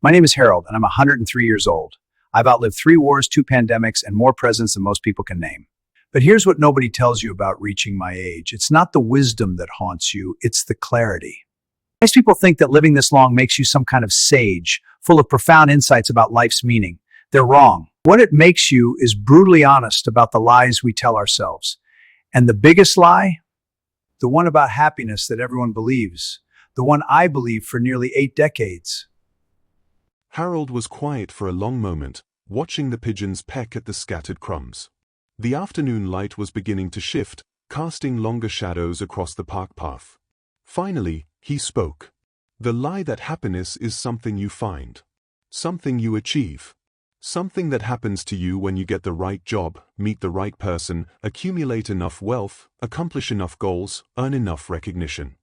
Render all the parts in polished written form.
My name is Harold, and I'm 103 years old. I've outlived 3 wars, 2 pandemics, and more presidents than most people can name. But here's what nobody tells you about reaching my age. It's not the wisdom that haunts you, it's the clarity. Most people think that living this long makes you some kind of sage, full of profound insights about life's meaning. They're wrong. What it makes you is brutally honest about the lies we tell ourselves. And the biggest lie? The one about happiness that everyone believes. The one I believed for nearly 8 decades. Harold was quiet for a long moment, watching the pigeons peck at the scattered crumbs. The afternoon light was beginning to shift, casting longer shadows across the park path. Finally, he spoke. The lie that happiness is something you find. Something you achieve. Something that happens to you when you get the right job, meet the right person, accumulate enough wealth, accomplish enough goals, earn enough recognition.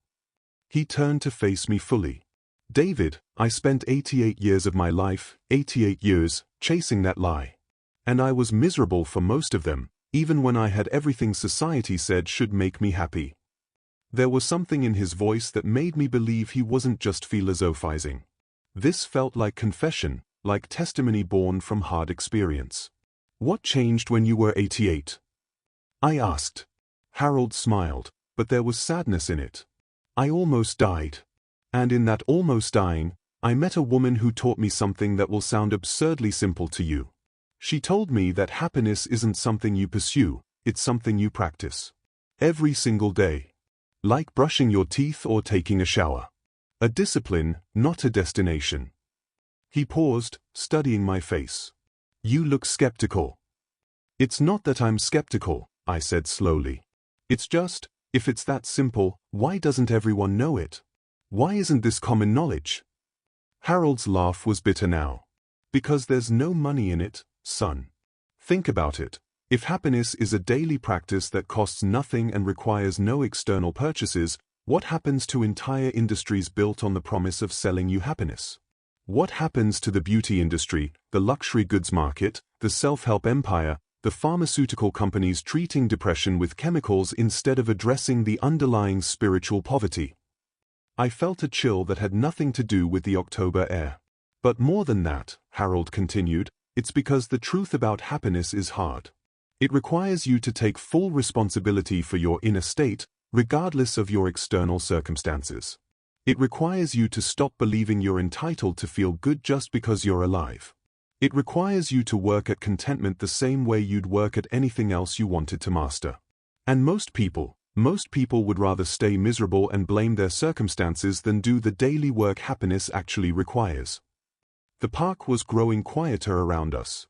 He turned to face me fully. David, I spent 88 years of my life, 88 years, chasing that lie. And I was miserable for most of them, even when I had everything society said should make me happy. There was something in his voice that made me believe he wasn't just philosophizing. This felt like confession, like testimony born from hard experience. What changed when you were 88? I asked. Harold smiled, but there was sadness in it. I almost died. And in that almost dying, I met a woman who taught me something that will sound absurdly simple to you. She told me that happiness isn't something you pursue, it's something you practice. Every single day. Like brushing your teeth or taking a shower. A discipline, not a destination. He paused, studying my face. You look skeptical. It's not that I'm skeptical, I said slowly. It's just, if it's that simple, why doesn't everyone know it? Why isn't this common knowledge? Harold's laugh was bitter now. Because there's no money in it, son. Think about it. If happiness is a daily practice that costs nothing and requires no external purchases, what happens to entire industries built on the promise of selling you happiness? What happens to the beauty industry, the luxury goods market, the self-help empire, the pharmaceutical companies treating depression with chemicals instead of addressing the underlying spiritual poverty? I felt a chill that had nothing to do with the October air. But more than that, Harold continued, it's because the truth about happiness is hard. It requires you to take full responsibility for your inner state, regardless of your external circumstances. It requires you to stop believing you're entitled to feel good just because you're alive. It requires you to work at contentment the same way you'd work at anything else you wanted to master. And most people would rather stay miserable and blame their circumstances than do the daily work happiness actually requires. The park was growing quieter around us.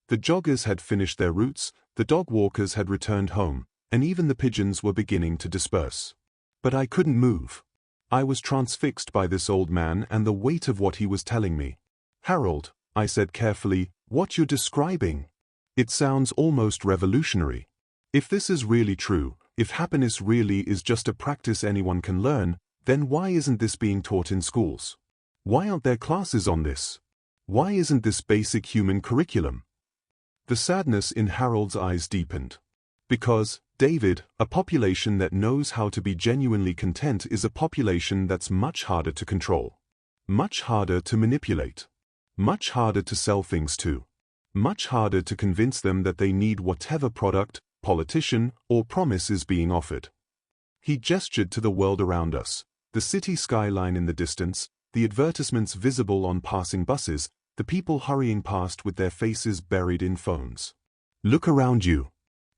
The joggers had finished their routes, the dog walkers had returned home, and even the pigeons were beginning to disperse. But I couldn't move. I was transfixed by this old man and the weight of what he was telling me. Harold, I said carefully, what you're describing. It sounds almost revolutionary. If this is really true, if happiness really is just a practice anyone can learn, then why isn't this being taught in schools? Why aren't there classes on this? Why isn't this basic human curriculum? The sadness in Harold's eyes deepened. Because, David, a population that knows how to be genuinely content is a population that's much harder to control. Much harder to manipulate. Much harder to sell things to. Much harder to convince them that they need whatever product, politician, or promise is being offered. He gestured to the world around us, the city skyline in the distance, the advertisements visible on passing buses, the people hurrying past with their faces buried in phones. Look around you.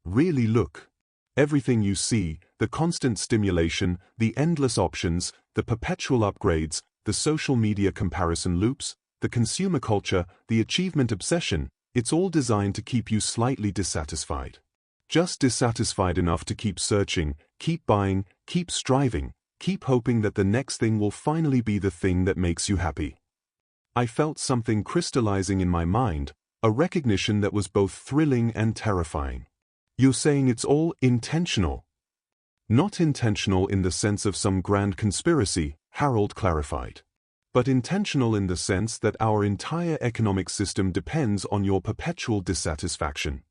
Really look. Everything you see, the constant stimulation, the endless options, the perpetual upgrades, the social media comparison loops, the consumer culture, the achievement obsession, it's all designed to keep you slightly dissatisfied. Just dissatisfied enough to keep searching, keep buying, keep striving, keep hoping that the next thing will finally be the thing that makes you happy. I felt something crystallizing in my mind, a recognition that was both thrilling and terrifying. You're saying it's all intentional. Not intentional in the sense of some grand conspiracy, Harold clarified. But intentional in the sense that our entire economic system depends on your perpetual dissatisfaction.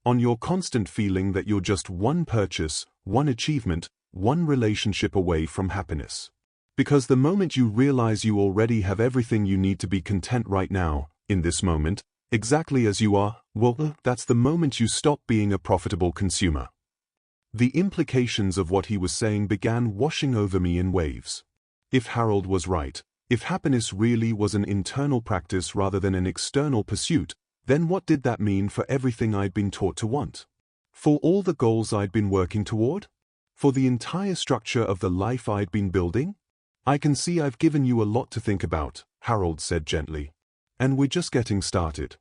On your constant feeling that you're just one purchase, one achievement, one relationship away from happiness. Because the moment you realize you already have everything you need to be content right now, in this moment, exactly as you are, well, that's the moment you stop being a profitable consumer. The implications of what he was saying began washing over me in waves. If Harold was right, if happiness really was an internal practice rather than an external pursuit, then what did that mean for everything I'd been taught to want? For all the goals I'd been working toward? For the entire structure of the life I'd been building? I can see I've given you a lot to think about, Harold said gently. And we're just getting started.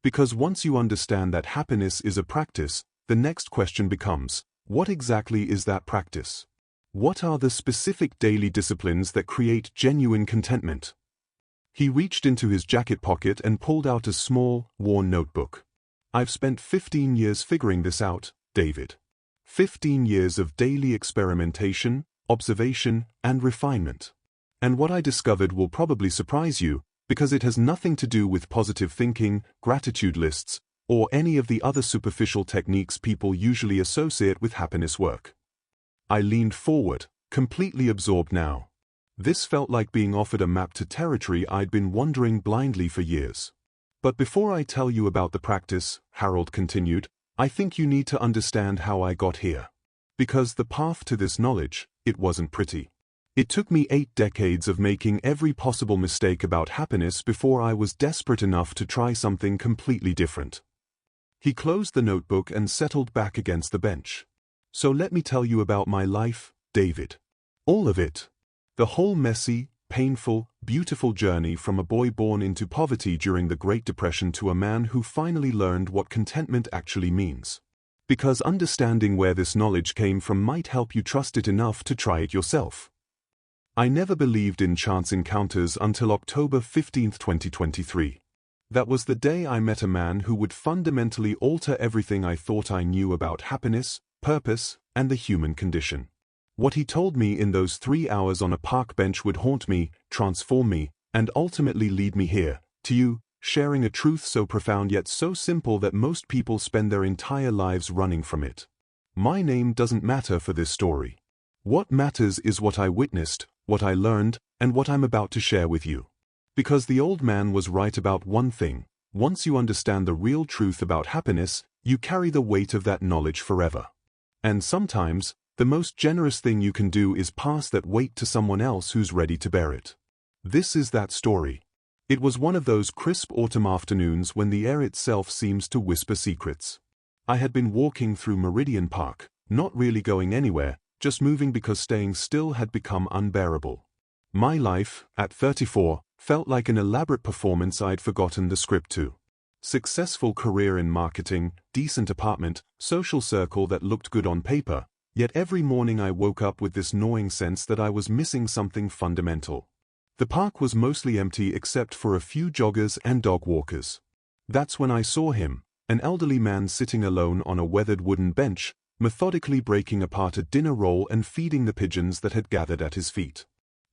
Because once you understand that happiness is a practice, the next question becomes, what exactly is that practice? What are the specific daily disciplines that create genuine contentment? He reached into his jacket pocket and pulled out a small, worn notebook. I've spent 15 years figuring this out, David. 15 years of daily experimentation, observation, and refinement. And what I discovered will probably surprise you, because it has nothing to do with positive thinking, gratitude lists, or any of the other superficial techniques people usually associate with happiness work. I leaned forward, completely absorbed now. This felt like being offered a map to territory I'd been wandering blindly for years. But before I tell you about the practice, Harold continued, I think you need to understand how I got here. Because the path to this knowledge, it wasn't pretty. It took me 8 decades of making every possible mistake about happiness before I was desperate enough to try something completely different. He closed the notebook and settled back against the bench. So let me tell you about my life, David. All of it. The whole messy, painful, beautiful journey from a boy born into poverty during the Great Depression to a man who finally learned what contentment actually means. Because understanding where this knowledge came from might help you trust it enough to try it yourself. I never believed in chance encounters until October 15, 2023. That was the day I met a man who would fundamentally alter everything I thought I knew about happiness, purpose, and the human condition. What he told me in those 3 hours on a park bench would haunt me, transform me, and ultimately lead me here, to you, sharing a truth so profound yet so simple that most people spend their entire lives running from it. My name doesn't matter for this story. What matters is what I witnessed, what I learned, and what I'm about to share with you. Because the old man was right about one thing: once you understand the real truth about happiness, you carry the weight of that knowledge forever. And sometimes, the most generous thing you can do is pass that weight to someone else who's ready to bear it. This is that story. It was one of those crisp autumn afternoons when the air itself seems to whisper secrets. I had been walking through Meridian Park, not really going anywhere, just moving because staying still had become unbearable. My life, at 34, felt like an elaborate performance I'd forgotten the script to. Successful career in marketing, decent apartment, social circle that looked good on paper, yet every morning I woke up with this gnawing sense that I was missing something fundamental. The park was mostly empty except for a few joggers and dog walkers. That's when I saw him, an elderly man sitting alone on a weathered wooden bench, methodically breaking apart a dinner roll and feeding the pigeons that had gathered at his feet.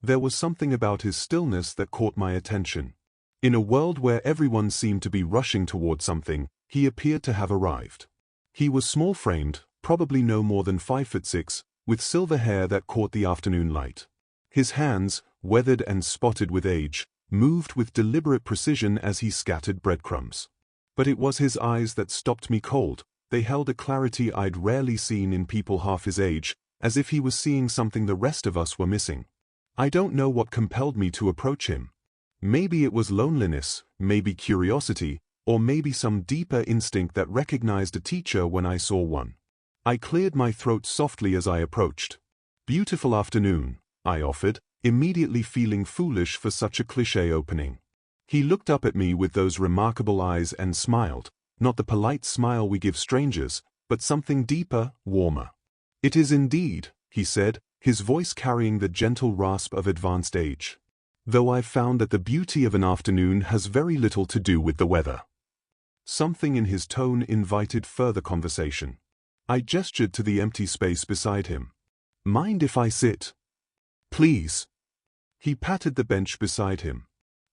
There was something about his stillness that caught my attention. In a world where everyone seemed to be rushing toward something, he appeared to have arrived. He was small-framed, probably no more than 5'6", with silver hair that caught the afternoon light. His hands, weathered and spotted with age, moved with deliberate precision as he scattered breadcrumbs. But it was his eyes that stopped me cold. They held a clarity I'd rarely seen in people half his age, as if he was seeing something the rest of us were missing. I don't know what compelled me to approach him. Maybe it was loneliness, maybe curiosity, or maybe some deeper instinct that recognized a teacher when I saw one. I cleared my throat softly as I approached. "Beautiful afternoon," I offered, immediately feeling foolish for such a cliché opening. He looked up at me with those remarkable eyes and smiled, not the polite smile we give strangers, but something deeper, warmer. "It is indeed," he said, his voice carrying the gentle rasp of advanced age. "Though I've found that the beauty of an afternoon has very little to do with the weather." Something in his tone invited further conversation. I gestured to the empty space beside him. "Mind if I sit?" "Please." He patted the bench beside him.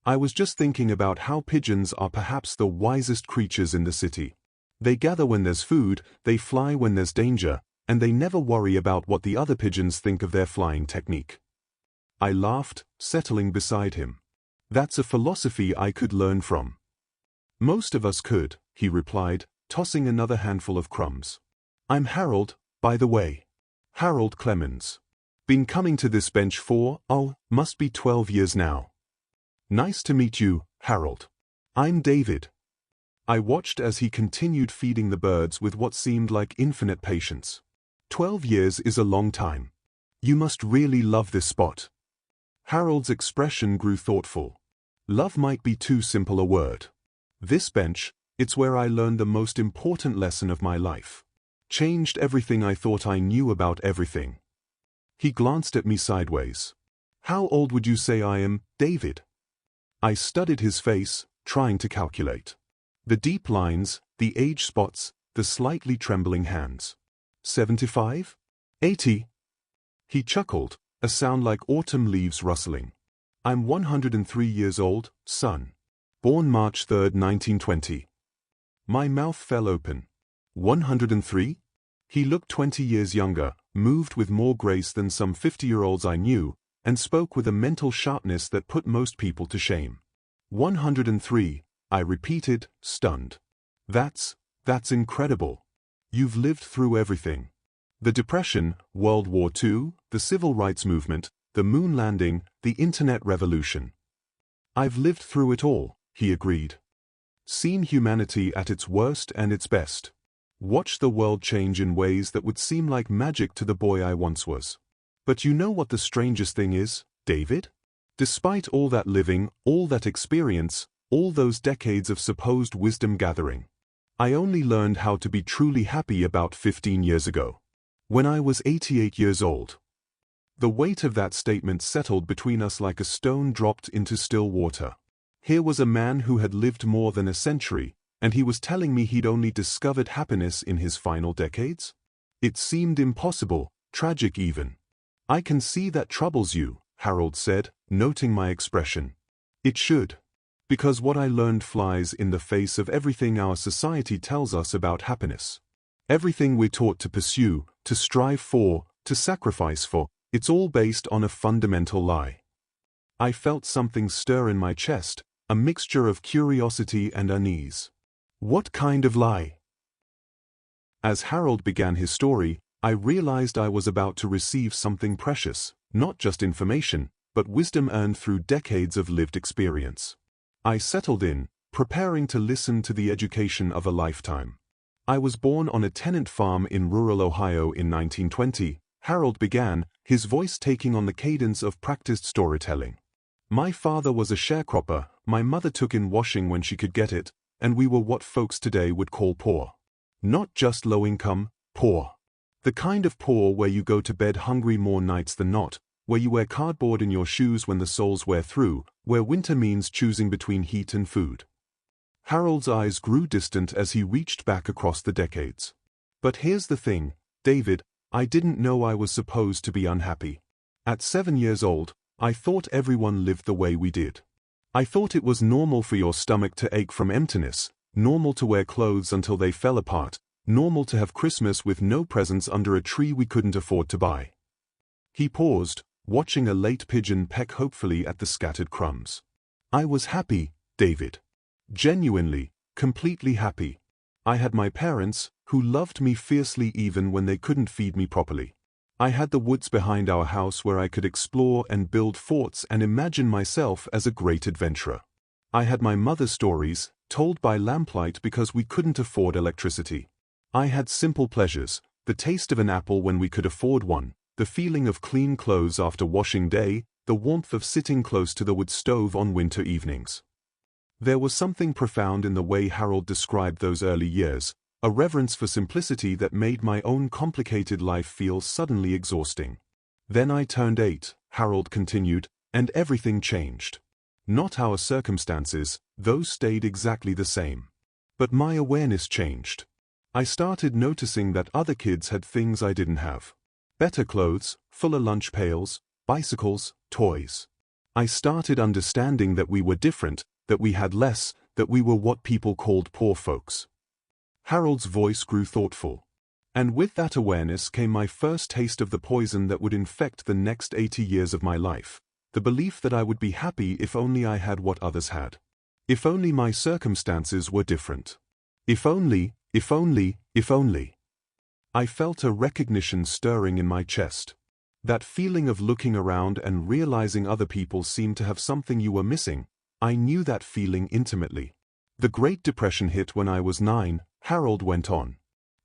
"I was just thinking about how pigeons are perhaps the wisest creatures in the city. They gather when there's food, they fly when there's danger, and they never worry about what the other pigeons think of their flying technique." I laughed, settling beside him. That's a philosophy I could learn from. Most of us could, he replied, tossing another handful of crumbs. I'm Harold, by the way. Harold Clemens. Been coming to this bench for, must be 12 years now. Nice to meet you, Harold. I'm David. I watched as he continued feeding the birds with what seemed like infinite patience. 12 years is a long time. You must really love this spot. Harold's expression grew thoughtful. Love might be too simple a word. This bench, it's where I learned the most important lesson of my life. Changed everything I thought I knew about everything. He glanced at me sideways. How old would you say I am, David? I studied his face, trying to calculate. The deep lines, the age spots, the slightly trembling hands. 75? 80? He chuckled, a sound like autumn leaves rustling. I'm 103 years old, son. Born March 3, 1920. My mouth fell open. 103? He looked 20 years younger, moved with more grace than some 50-year-olds I knew, and spoke with a mental sharpness that put most people to shame. 103, I repeated, stunned. That's incredible. You've lived through everything. The Depression, World War II, the Civil Rights Movement, the moon landing, the Internet revolution. I've lived through it all, he agreed. Seen humanity at its worst and its best. Watched the world change in ways that would seem like magic to the boy I once was. But you know what the strangest thing is, David? Despite all that living, all that experience, all those decades of supposed wisdom gathering, I only learned how to be truly happy about 15 years ago. When I was 88 years old. The weight of that statement settled between us like a stone dropped into still water. Here was a man who had lived more than a century, and he was telling me he'd only discovered happiness in his final decades? It seemed impossible, tragic even. I can see that troubles you, Harold said, noting my expression. It should. Because what I learned flies in the face of everything our society tells us about happiness. Everything we're taught to pursue, to strive for, to sacrifice for, it's all based on a fundamental lie. I felt something stir in my chest, a mixture of curiosity and unease. What kind of lie? As Harold began his story, I realized I was about to receive something precious, not just information, but wisdom earned through decades of lived experience. I settled in, preparing to listen to the education of a lifetime. I was born on a tenant farm in rural Ohio in 1920, Harold began, his voice taking on the cadence of practiced storytelling. My father was a sharecropper, my mother took in washing when she could get it, and we were what folks today would call poor. Not just low income, poor. The kind of poor where you go to bed hungry more nights than not, where you wear cardboard in your shoes when the soles wear through, where winter means choosing between heat and food. Harold's eyes grew distant as he reached back across the decades. But here's the thing, David, I didn't know I was supposed to be unhappy. At 7 years old, I thought everyone lived the way we did. I thought it was normal for your stomach to ache from emptiness, normal to wear clothes until they fell apart, normal to have Christmas with no presents under a tree we couldn't afford to buy. He paused, watching a late pigeon peck hopefully at the scattered crumbs. I was happy, David. Genuinely, completely happy. I had my parents, who loved me fiercely even when they couldn't feed me properly. I had the woods behind our house where I could explore and build forts and imagine myself as a great adventurer. I had my mother's stories, told by lamplight because we couldn't afford electricity. I had simple pleasures, the taste of an apple when we could afford one, the feeling of clean clothes after washing day, the warmth of sitting close to the wood stove on winter evenings. There was something profound in the way Harold described those early years, a reverence for simplicity that made my own complicated life feel suddenly exhausting. Then I turned 8, Harold continued, and everything changed. Not our circumstances, those stayed exactly the same. But my awareness changed. I started noticing that other kids had things I didn't have. Better clothes, fuller lunch pails, bicycles, toys. I started understanding that we were different, that we had less, that we were what people called poor folks. Harold's voice grew thoughtful. And with that awareness came my first taste of the poison that would infect the next 80 years of my life, The belief that I would be happy if only I had what others had. If only my circumstances were different. If only, if only, if only. I felt a recognition stirring in my chest. That feeling of looking around and realizing other people seemed to have something you were missing. I knew that feeling intimately. The Great Depression hit when I was 9, Harold went on.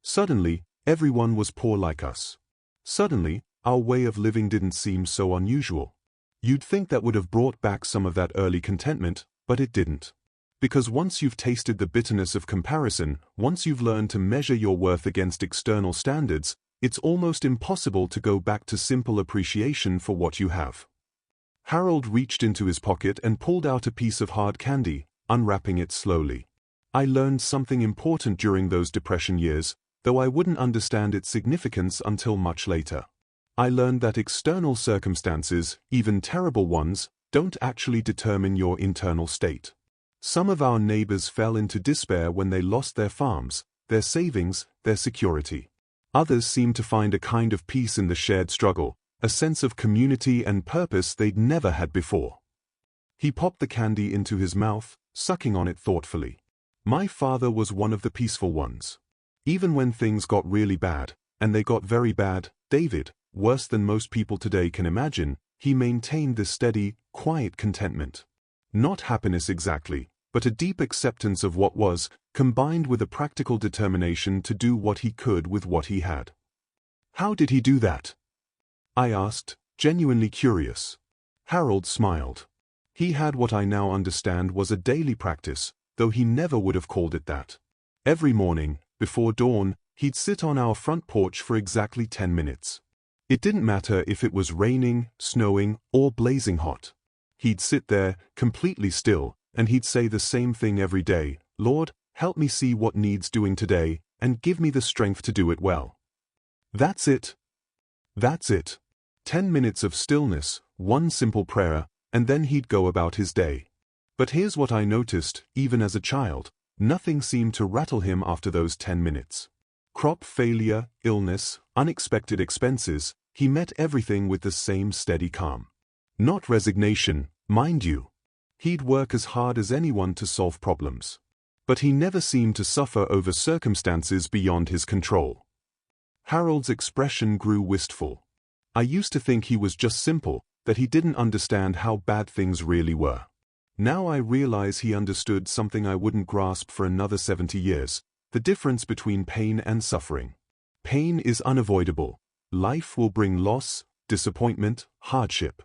Suddenly, everyone was poor like us. Suddenly, our way of living didn't seem so unusual. You'd think that would have brought back some of that early contentment, but it didn't. Because once you've tasted the bitterness of comparison, once you've learned to measure your worth against external standards, it's almost impossible to go back to simple appreciation for what you have. Harold reached into his pocket and pulled out a piece of hard candy, unwrapping it slowly. I learned something important during those depression years, though I wouldn't understand its significance until much later. I learned that external circumstances, even terrible ones, don't actually determine your internal state. Some of our neighbors fell into despair when they lost their farms, their savings, their security. Others seemed to find a kind of peace in the shared struggle, a sense of community and purpose they'd never had before. He popped the candy into his mouth, sucking on it thoughtfully. My father was one of the peaceful ones. Even when things got really bad, and they got very bad, David, worse than most people today can imagine, he maintained this steady, quiet contentment. Not happiness exactly, but a deep acceptance of what was, combined with a practical determination to do what he could with what he had. How did he do that? I asked, genuinely curious. Harold smiled. He had what I now understand was a daily practice, though he never would have called it that. Every morning, before dawn, he'd sit on our front porch for exactly 10 minutes. It didn't matter if it was raining, snowing, or blazing hot. He'd sit there, completely still, and he'd say the same thing every day: Lord, help me see what needs doing today, and give me the strength to do it well. That's it. That's it. 10 minutes of stillness, one simple prayer, and then he'd go about his day. But here's what I noticed, even as a child, nothing seemed to rattle him after those 10 minutes. Crop failure, illness, unexpected expenses, he met everything with the same steady calm. Not resignation, mind you. He'd work as hard as anyone to solve problems. But he never seemed to suffer over circumstances beyond his control. Harold's expression grew wistful. I used to think he was just simple, that he didn't understand how bad things really were. Now I realize he understood something I wouldn't grasp for another 70 years, the difference between pain and suffering. Pain is unavoidable. Life will bring loss, disappointment, hardship.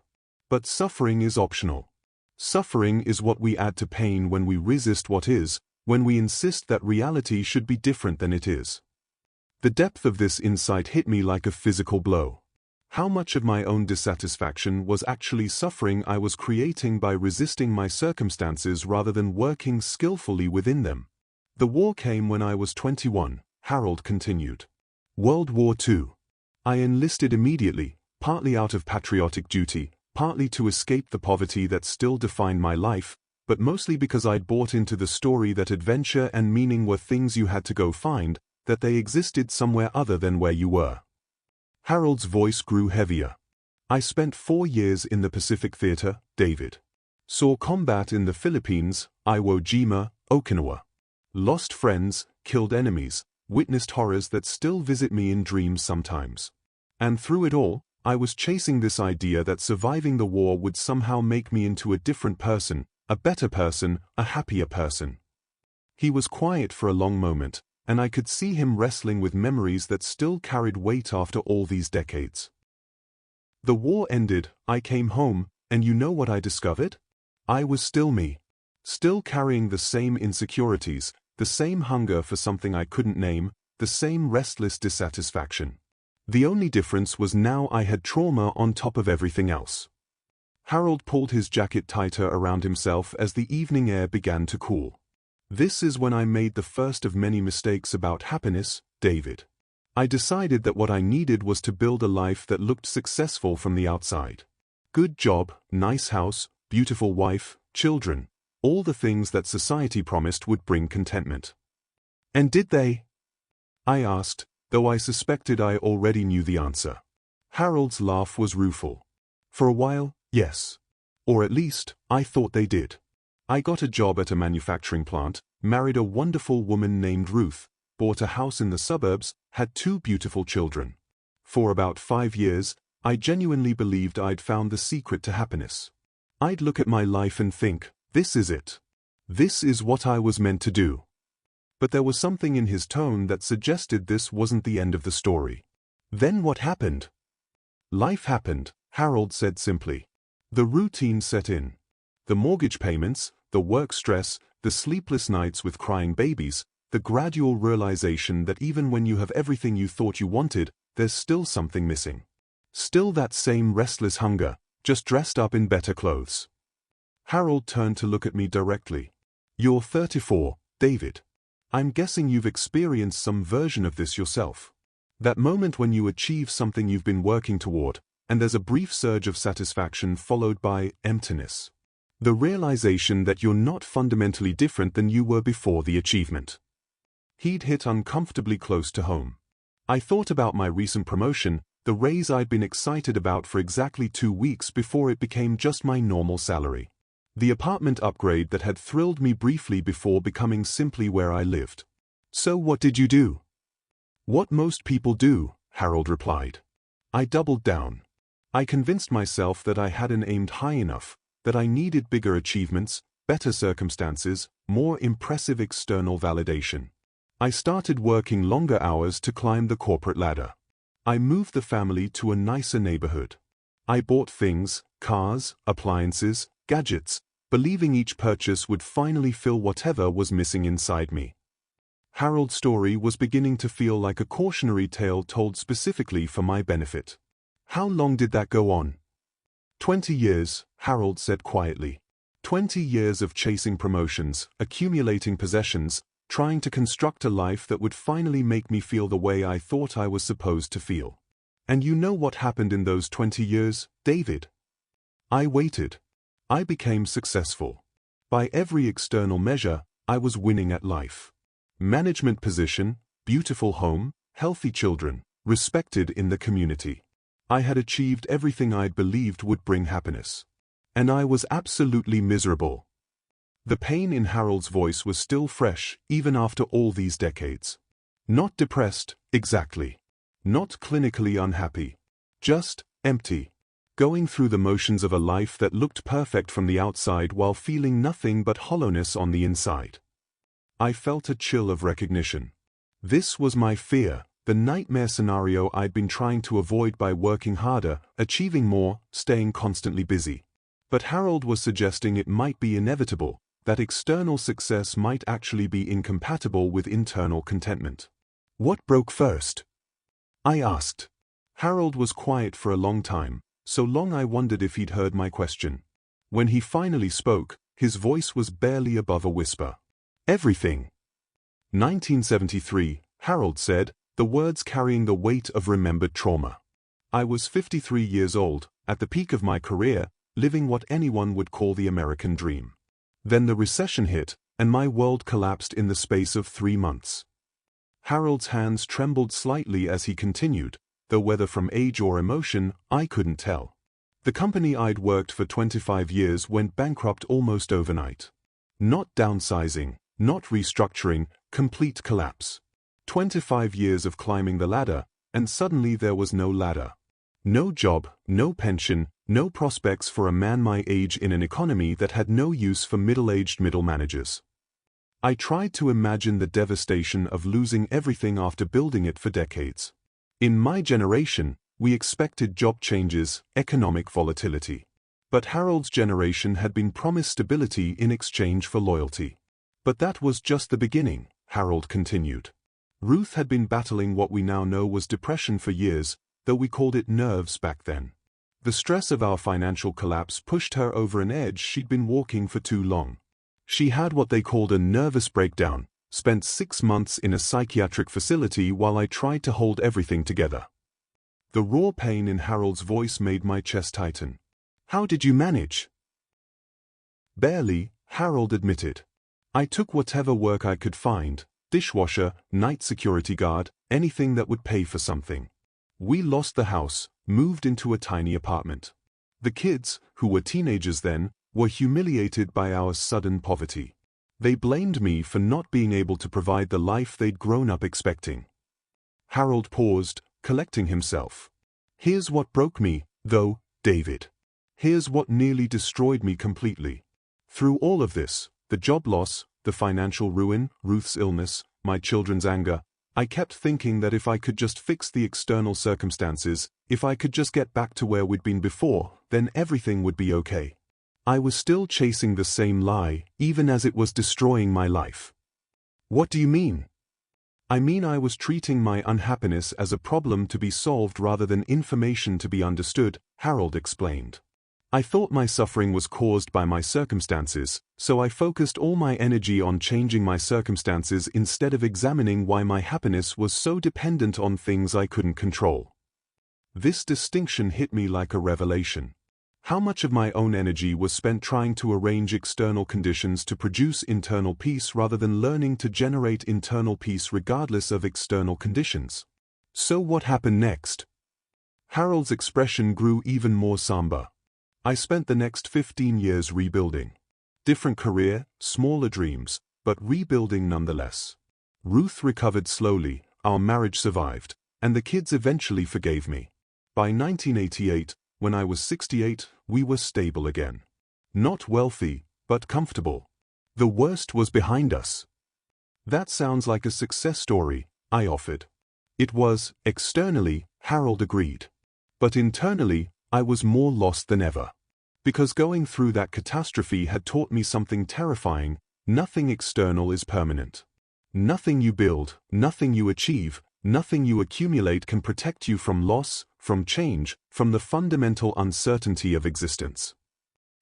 But suffering is optional. Suffering is what we add to pain when we resist what is, when we insist that reality should be different than it is. The depth of this insight hit me like a physical blow. How much of my own dissatisfaction was actually suffering I was creating by resisting my circumstances rather than working skillfully within them? The war came when I was 21, Harold continued. World War II. I enlisted immediately, partly out of patriotic duty, partly to escape the poverty that still defined my life, but mostly because I'd bought into the story that adventure and meaning were things you had to go find, that they existed somewhere other than where you were. Harold's voice grew heavier. I spent 4 years in the Pacific Theater, David. Saw combat in the Philippines, Iwo Jima, Okinawa. Lost friends, killed enemies, witnessed horrors that still visit me in dreams sometimes. And through it all, I was chasing this idea that surviving the war would somehow make me into a different person, a better person, a happier person. He was quiet for a long moment, and I could see him wrestling with memories that still carried weight after all these decades. The war ended, I came home, and you know what I discovered? I was still me. Still carrying the same insecurities, the same hunger for something I couldn't name, the same restless dissatisfaction. The only difference was now I had trauma on top of everything else. Harold pulled his jacket tighter around himself as the evening air began to cool. This is when I made the first of many mistakes about happiness, David. I decided that what I needed was to build a life that looked successful from the outside. Good job, nice house, beautiful wife, children, all the things that society promised would bring contentment. And did they? I asked, though I suspected I already knew the answer. Harold's laugh was rueful. For a while, yes. Or at least, I thought they did. I got a job at a manufacturing plant, married a wonderful woman named Ruth, bought a house in the suburbs, had 2 beautiful children. For about 5 years, I genuinely believed I'd found the secret to happiness. I'd look at my life and think, this is it. This is what I was meant to do. But there was something in his tone that suggested this wasn't the end of the story. Then what happened? Life happened, Harold said simply. The routine set in. The mortgage payments, the work stress, the sleepless nights with crying babies, the gradual realization that even when you have everything you thought you wanted, there's still something missing. Still that same restless hunger, just dressed up in better clothes. Harold turned to look at me directly. You're 34, David. I'm guessing you've experienced some version of this yourself. That moment when you achieve something you've been working toward, and there's a brief surge of satisfaction followed by emptiness. The realization that you're not fundamentally different than you were before the achievement. He'd hit uncomfortably close to home. I thought about my recent promotion, the raise I'd been excited about for exactly 2 weeks before it became just my normal salary. The apartment upgrade that had thrilled me briefly before becoming simply where I lived. So what did you do? What most people do, Harold replied. I doubled down. I convinced myself that I hadn't aimed high enough, that I needed bigger achievements, better circumstances, more impressive external validation. I started working longer hours to climb the corporate ladder. I moved the family to a nicer neighborhood. I bought things, cars, appliances, gadgets, believing each purchase would finally fill whatever was missing inside me. Harold's story was beginning to feel like a cautionary tale told specifically for my benefit. How long did that go on? 20 years, Harold said quietly. 20 years of chasing promotions, accumulating possessions, trying to construct a life that would finally make me feel the way I thought I was supposed to feel. And you know what happened in those 20 years, David? I waited. I became successful. By every external measure, I was winning at life. Management position, beautiful home, healthy children, respected in the community. I had achieved everything I'd believed would bring happiness. And I was absolutely miserable. The pain in Harold's voice was still fresh, even after all these decades. Not depressed, exactly. Not clinically unhappy. Just empty. Going through the motions of a life that looked perfect from the outside while feeling nothing but hollowness on the inside. I felt a chill of recognition. This was my fear, the nightmare scenario I'd been trying to avoid by working harder, achieving more, staying constantly busy. But Harold was suggesting it might be inevitable, that external success might actually be incompatible with internal contentment. What broke first? I asked. Harold was quiet for a long time, so long I wondered if he'd heard my question. When he finally spoke, his voice was barely above a whisper. Everything. 1973, Harold said, the words carrying the weight of remembered trauma. I was 53 years old, at the peak of my career, living what anyone would call the American dream. Then the recession hit, and my world collapsed in the space of 3 months. Harold's hands trembled slightly as he continued, though whether from age or emotion, I couldn't tell. The company I'd worked for 25 years went bankrupt almost overnight. Not downsizing, not restructuring, complete collapse. 25 years of climbing the ladder, and suddenly there was no ladder. No job, no pension, no prospects for a man my age in an economy that had no use for middle-aged middle managers. I tried to imagine the devastation of losing everything after building it for decades. In my generation, we expected job changes, economic volatility. But Harold's generation had been promised stability in exchange for loyalty. But that was just the beginning, Harold continued. Ruth had been battling what we now know was depression for years, though we called it nerves back then. The stress of our financial collapse pushed her over an edge she'd been walking for too long. She had what they called a nervous breakdown, spent 6 months in a psychiatric facility while I tried to hold everything together. The raw pain in Harold's voice made my chest tighten. How did you manage? Barely, Harold admitted. I took whatever work I could find, dishwasher, night security guard, anything that would pay for something. We lost the house, moved into a tiny apartment. The kids, who were teenagers then, were humiliated by our sudden poverty. They blamed me for not being able to provide the life they'd grown up expecting. Harold paused, collecting himself. Here's what broke me, though, David. Here's what nearly destroyed me completely. Through all of this, the job loss, the financial ruin, Ruth's illness, my children's anger, I kept thinking that if I could just fix the external circumstances, if I could just get back to where we'd been before, then everything would be okay. I was still chasing the same lie, even as it was destroying my life. What do you mean? I mean I was treating my unhappiness as a problem to be solved rather than information to be understood, Harold explained. I thought my suffering was caused by my circumstances, so I focused all my energy on changing my circumstances instead of examining why my happiness was so dependent on things I couldn't control. This distinction hit me like a revelation. How much of my own energy was spent trying to arrange external conditions to produce internal peace rather than learning to generate internal peace regardless of external conditions? So what happened next? Harold's expression grew even more somber. I spent the next 15 years rebuilding. Different career, smaller dreams, but rebuilding nonetheless. Ruth recovered slowly, our marriage survived, and the kids eventually forgave me. By 1988, when I was 68, we were stable again. Not wealthy, but comfortable. The worst was behind us. That sounds like a success story, I offered. It was, externally, Harold agreed. But internally, I was more lost than ever. Because going through that catastrophe had taught me something terrifying: nothing external is permanent. Nothing you build, nothing you achieve, nothing you accumulate can protect you from loss, from change, from the fundamental uncertainty of existence.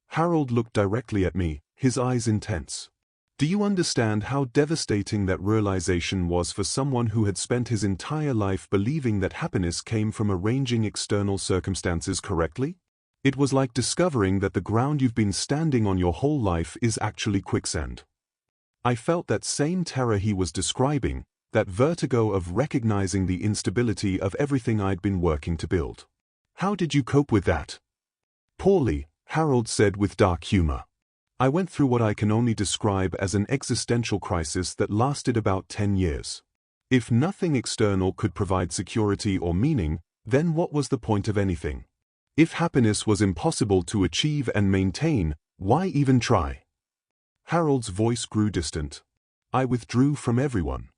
Harold looked directly at me, his eyes intense. Do you understand how devastating that realization was for someone who had spent his entire life believing that happiness came from arranging external circumstances correctly? It was like discovering that the ground you've been standing on your whole life is actually quicksand. I felt that same terror he was describing, that vertigo of recognizing the instability of everything I'd been working to build. How did you cope with that? Poorly, Harold said with dark humor. I went through what I can only describe as an existential crisis that lasted about 10 years. If nothing external could provide security or meaning, then what was the point of anything? If happiness was impossible to achieve and maintain, why even try? Harold's voice grew distant. I withdrew from everyone.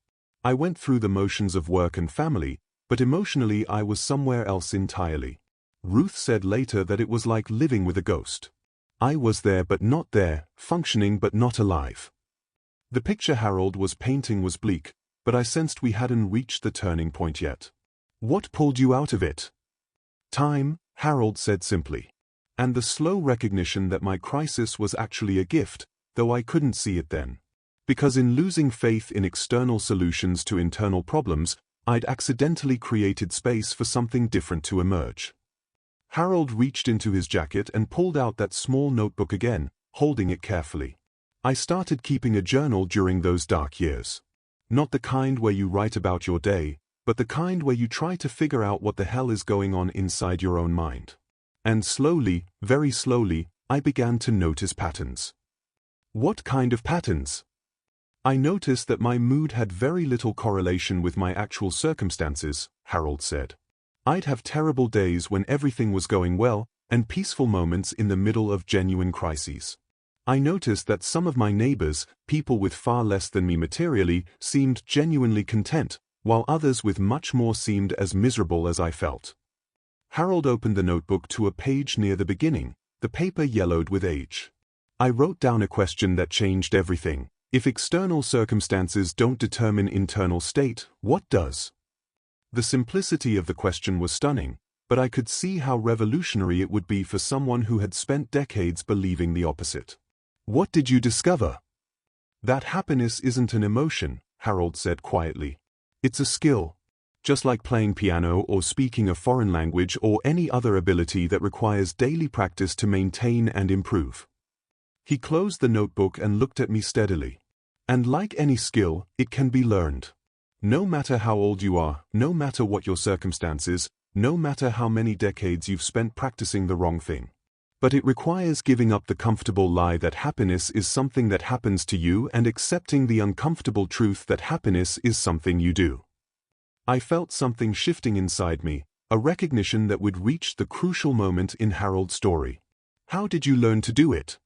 I went through the motions of work and family, but emotionally I was somewhere else entirely. Ruth said later that it was like living with a ghost. I was there but not there, functioning but not alive. The picture Harold was painting was bleak, but I sensed we hadn't reached the turning point yet. What pulled you out of it? Time, Harold said simply. And the slow recognition that my crisis was actually a gift, though I couldn't see it then. Because in losing faith in external solutions to internal problems, I'd accidentally created space for something different to emerge. Harold reached into his jacket and pulled out that small notebook again, holding it carefully. I started keeping a journal during those dark years. Not the kind where you write about your day, but the kind where you try to figure out what the hell is going on inside your own mind. And slowly, very slowly, I began to notice patterns. What kind of patterns? I noticed that my mood had very little correlation with my actual circumstances, Harold said. I'd have terrible days when everything was going well, and peaceful moments in the middle of genuine crises. I noticed that some of my neighbors, people with far less than me materially, seemed genuinely content, while others with much more seemed as miserable as I felt. Harold opened the notebook to a page near the beginning, the paper yellowed with age. I wrote down a question that changed everything. If external circumstances don't determine internal state, what does? The simplicity of the question was stunning, but I could see how revolutionary it would be for someone who had spent decades believing the opposite. What did you discover? That happiness isn't an emotion, Harold said quietly. It's a skill. Just like playing piano or speaking a foreign language or any other ability that requires daily practice to maintain and improve. He closed the notebook and looked at me steadily. And like any skill, it can be learned. No matter how old you are, no matter what your circumstances, no matter how many decades you've spent practicing the wrong thing. But it requires giving up the comfortable lie that happiness is something that happens to you and accepting the uncomfortable truth that happiness is something you do. I felt something shifting inside me, a recognition that we'd reached the crucial moment in Harold's story. How did you learn to do it?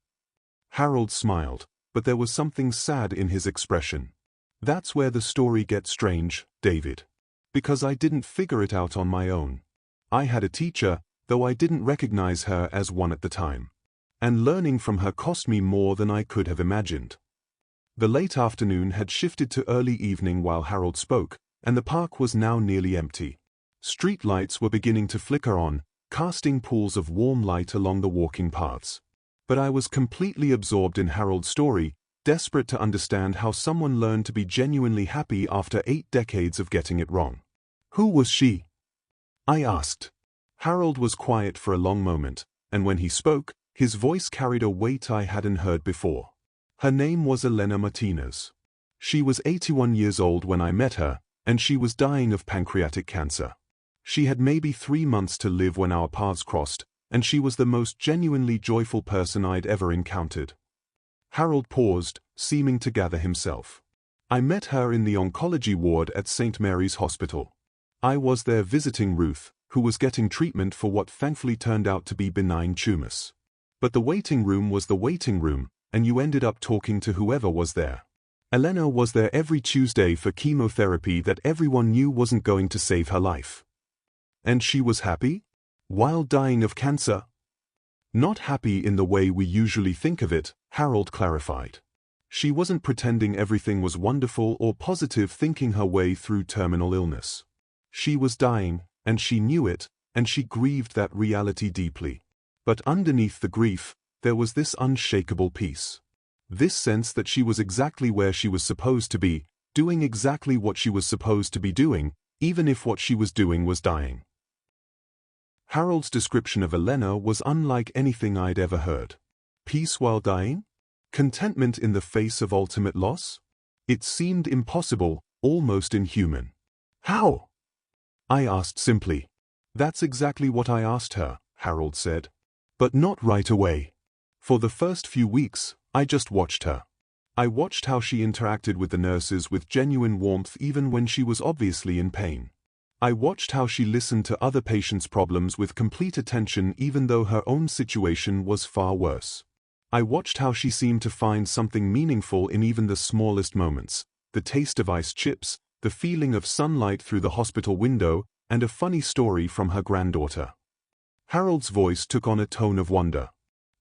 Harold smiled, but there was something sad in his expression. That's where the story gets strange, David. Because I didn't figure it out on my own. I had a teacher, though I didn't recognize her as one at the time. And learning from her cost me more than I could have imagined. The late afternoon had shifted to early evening while Harold spoke, and the park was now nearly empty. Street lights were beginning to flicker on, casting pools of warm light along the walking paths. But I was completely absorbed in Harold's story, desperate to understand how someone learned to be genuinely happy after 8 decades of getting it wrong. Who was she? I asked. Harold was quiet for a long moment, and when he spoke, his voice carried a weight I hadn't heard before. Her name was Elena Martinez. She was 81 years old when I met her, and she was dying of pancreatic cancer. She had maybe 3 months to live when our paths crossed, and she was the most genuinely joyful person I'd ever encountered. Harold paused, seeming to gather himself. I met her in the oncology ward at St. Mary's Hospital. I was there visiting Ruth, who was getting treatment for what thankfully turned out to be benign tumors. But the waiting room was the waiting room, and you ended up talking to whoever was there. Elena was there every Tuesday for chemotherapy that everyone knew wasn't going to save her life. And she was happy? While dying of cancer? Not happy in the way we usually think of it, Harold clarified. She wasn't pretending everything was wonderful or positive thinking her way through terminal illness. She was dying, and she knew it, and she grieved that reality deeply. But underneath the grief, there was this unshakable peace. This sense that she was exactly where she was supposed to be, doing exactly what she was supposed to be doing, even if what she was doing was dying. Harold's description of Elena was unlike anything I'd ever heard. Peace while dying? Contentment in the face of ultimate loss? It seemed impossible, almost inhuman. How? I asked simply. That's exactly what I asked her, Harold said. But not right away. For the first few weeks, I just watched her. I watched how she interacted with the nurses with genuine warmth even when she was obviously in pain. I watched how she listened to other patients' problems with complete attention even though her own situation was far worse. I watched how she seemed to find something meaningful in even the smallest moments, the taste of iced chips, the feeling of sunlight through the hospital window, and a funny story from her granddaughter. Harold's voice took on a tone of wonder.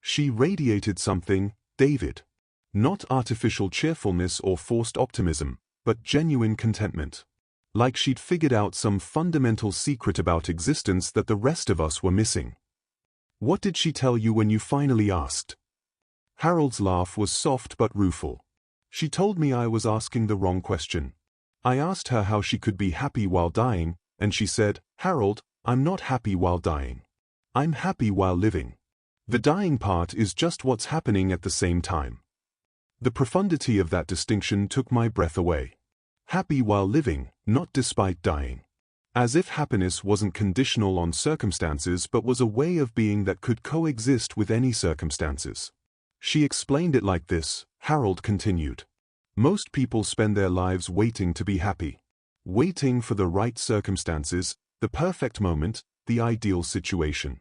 She radiated something, David. Not artificial cheerfulness or forced optimism, but genuine contentment. Like she'd figured out some fundamental secret about existence that the rest of us were missing. What did she tell you when you finally asked? Harold's laugh was soft but rueful. She told me I was asking the wrong question. I asked her how she could be happy while dying, and she said, Harold, I'm not happy while dying. I'm happy while living. The dying part is just what's happening at the same time. The profundity of that distinction took my breath away. Happy while living, not despite dying. As if happiness wasn't conditional on circumstances but was a way of being that could coexist with any circumstances. She explained it like this, Harold continued. Most people spend their lives waiting to be happy. Waiting for the right circumstances, the perfect moment, the ideal situation.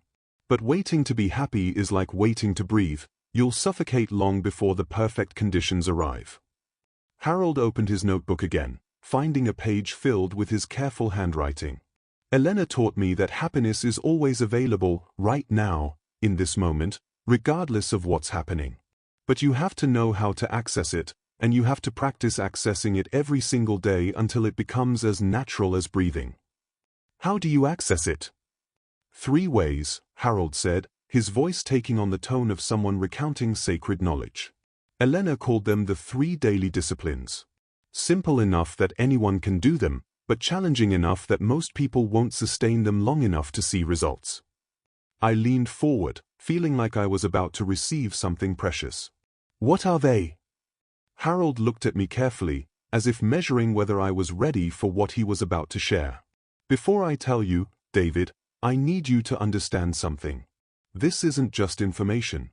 But waiting to be happy is like waiting to breathe. You'll suffocate long before the perfect conditions arrive. Harold opened his notebook again, finding a page filled with his careful handwriting. Elena taught me that happiness is always available, right now, in this moment, regardless of what's happening. But you have to know how to access it, and you have to practice accessing it every single day until it becomes as natural as breathing. How do you access it? 3 ways, Harold said, his voice taking on the tone of someone recounting sacred knowledge. Elena called them the 3 daily disciplines. Simple enough that anyone can do them, but challenging enough that most people won't sustain them long enough to see results. I leaned forward, feeling like I was about to receive something precious. What are they? Harold looked at me carefully, as if measuring whether I was ready for what he was about to share. Before I tell you, David, I need you to understand something. This isn't just information.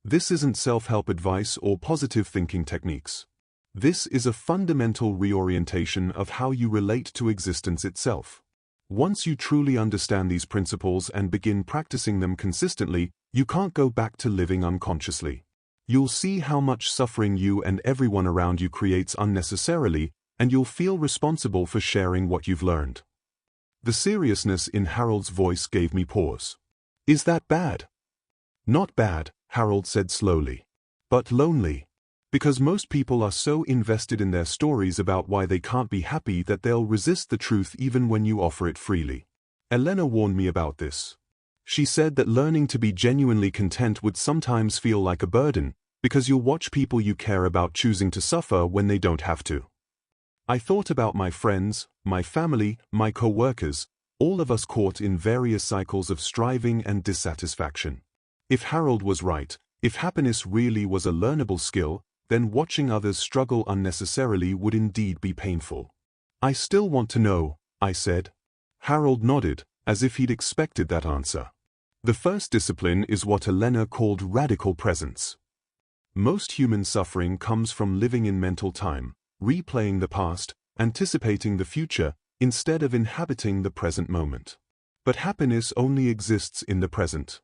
This isn't self-help advice or positive thinking techniques. This is a fundamental reorientation of how you relate to existence itself. Once you truly understand these principles and begin practicing them consistently, you can't go back to living unconsciously. You'll see how much suffering you and everyone around you creates unnecessarily, and you'll feel responsible for sharing what you've learned. The seriousness in Harold's voice gave me pause. Is that bad? Not bad, Harold said slowly. But lonely. Because most people are so invested in their stories about why they can't be happy that they'll resist the truth even when you offer it freely. Elena warned me about this. She said that learning to be genuinely content would sometimes feel like a burden, because you'll watch people you care about choosing to suffer when they don't have to. I thought about my friends, my family, my co-workers, all of us caught in various cycles of striving and dissatisfaction. If Harold was right, if happiness really was a learnable skill, then watching others struggle unnecessarily would indeed be painful. I still want to know, I said. Harold nodded, as if he'd expected that answer. The first discipline is what Elena called radical presence. Most human suffering comes from living in mental time, replaying the past, anticipating the future, instead of inhabiting the present moment. But happiness only exists in the present.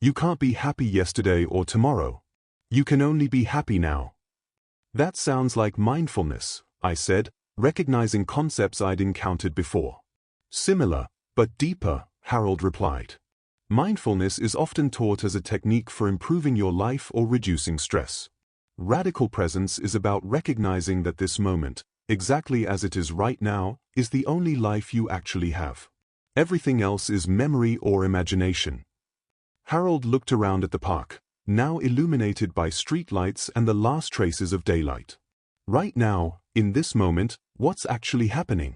You can't be happy yesterday or tomorrow. You can only be happy now. That sounds like mindfulness, I said, recognizing concepts I'd encountered before. Similar, but deeper, Harold replied. Mindfulness is often taught as a technique for improving your life or reducing stress. Radical presence is about recognizing that this moment, exactly as it is right now, is the only life you actually have. Everything else is memory or imagination. Harold looked around at the park, now illuminated by streetlights and the last traces of daylight. Right now, in this moment, what's actually happening?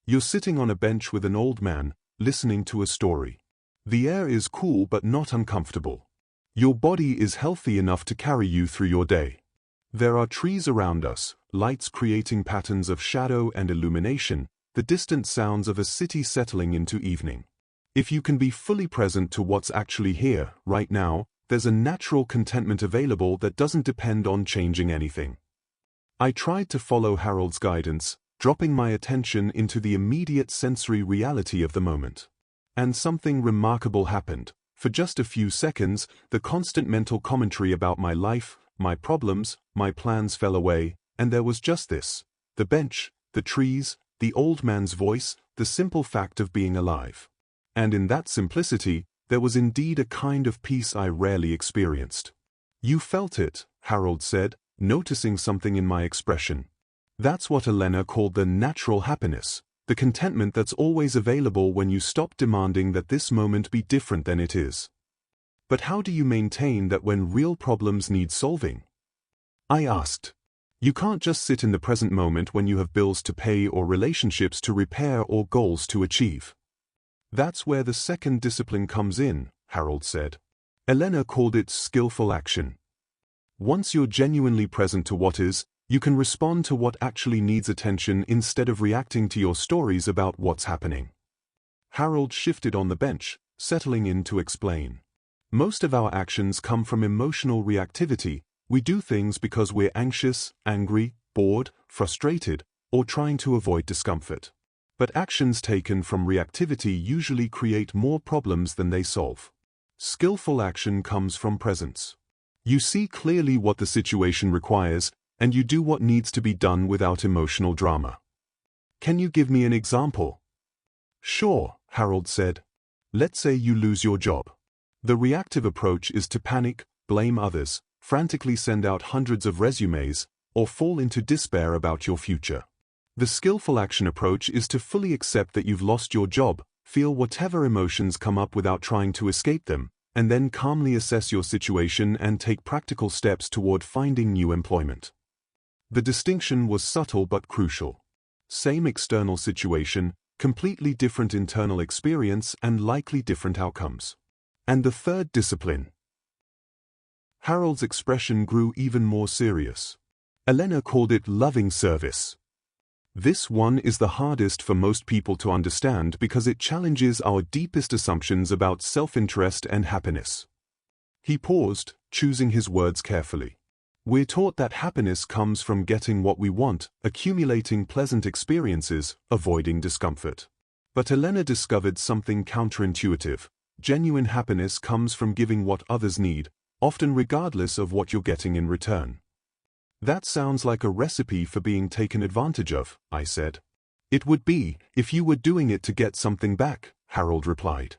You're sitting on a bench with an old man, listening to a story. The air is cool but not uncomfortable. Your body is healthy enough to carry you through your day. There are trees around us, lights creating patterns of shadow and illumination, the distant sounds of a city settling into evening. If you can be fully present to what's actually here, right now, there's a natural contentment available that doesn't depend on changing anything. I tried to follow Harold's guidance, dropping my attention into the immediate sensory reality of the moment. And something remarkable happened. For just a few seconds, the constant mental commentary about my life, my problems, my plans fell away, and there was just this: the bench, the trees, the old man's voice, the simple fact of being alive. And in that simplicity, there was indeed a kind of peace I rarely experienced. You felt it, Harold said, noticing something in my expression. That's what Elena called the natural happiness, the contentment that's always available when you stop demanding that this moment be different than it is. But how do you maintain that when real problems need solving? I asked. You can't just sit in the present moment when you have bills to pay or relationships to repair or goals to achieve. That's where the second discipline comes in, Harold said. Elena called it skillful action. Once you're genuinely present to what is, you can respond to what actually needs attention instead of reacting to your stories about what's happening. Harold shifted on the bench, settling in to explain. Most of our actions come from emotional reactivity. We do things because we're anxious, angry, bored, frustrated, or trying to avoid discomfort. But actions taken from reactivity usually create more problems than they solve. Skillful action comes from presence. You see clearly what the situation requires, and you do what needs to be done without emotional drama. Can you give me an example? Sure, Harold said. Let's say you lose your job. The reactive approach is to panic, blame others, frantically send out hundreds of resumes, or fall into despair about your future. The skillful action approach is to fully accept that you've lost your job, feel whatever emotions come up without trying to escape them, and then calmly assess your situation and take practical steps toward finding new employment. The distinction was subtle but crucial. Same external situation, completely different internal experience, and likely different outcomes. And the third discipline. Harold's expression grew even more serious. Elena called it loving service. This one is the hardest for most people to understand because it challenges our deepest assumptions about self-interest and happiness. He paused, choosing his words carefully. We're taught that happiness comes from getting what we want, accumulating pleasant experiences, avoiding discomfort. But Elena discovered something counterintuitive. Genuine happiness comes from giving what others need, often regardless of what you're getting in return. That sounds like a recipe for being taken advantage of, I said. It would be, if you were doing it to get something back, Harold replied.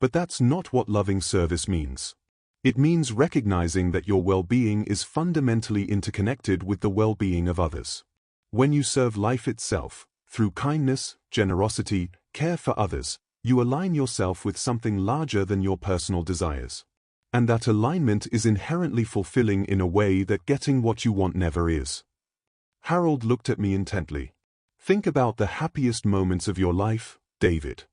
But that's not what loving service means. It means recognizing that your well-being is fundamentally interconnected with the well-being of others. When you serve life itself, through kindness, generosity, care for others, you align yourself with something larger than your personal desires. And that alignment is inherently fulfilling in a way that getting what you want never is. Harold looked at me intently. Think about the happiest moments of your life, David.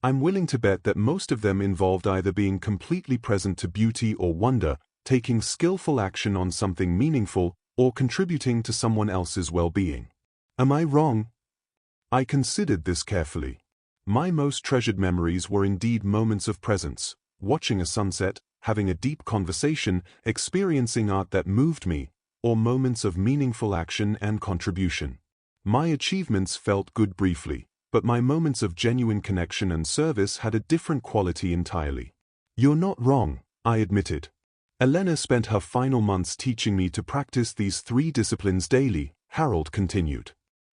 I'm willing to bet that most of them involved either being completely present to beauty or wonder, taking skillful action on something meaningful, or contributing to someone else's well-being. Am I wrong? I considered this carefully. My most treasured memories were indeed moments of presence, watching a sunset, having a deep conversation, experiencing art that moved me, or moments of meaningful action and contribution. My achievements felt good briefly, but my moments of genuine connection and service had a different quality entirely. You're not wrong, I admitted. Elena spent her final months teaching me to practice these 3 disciplines daily, Harold continued.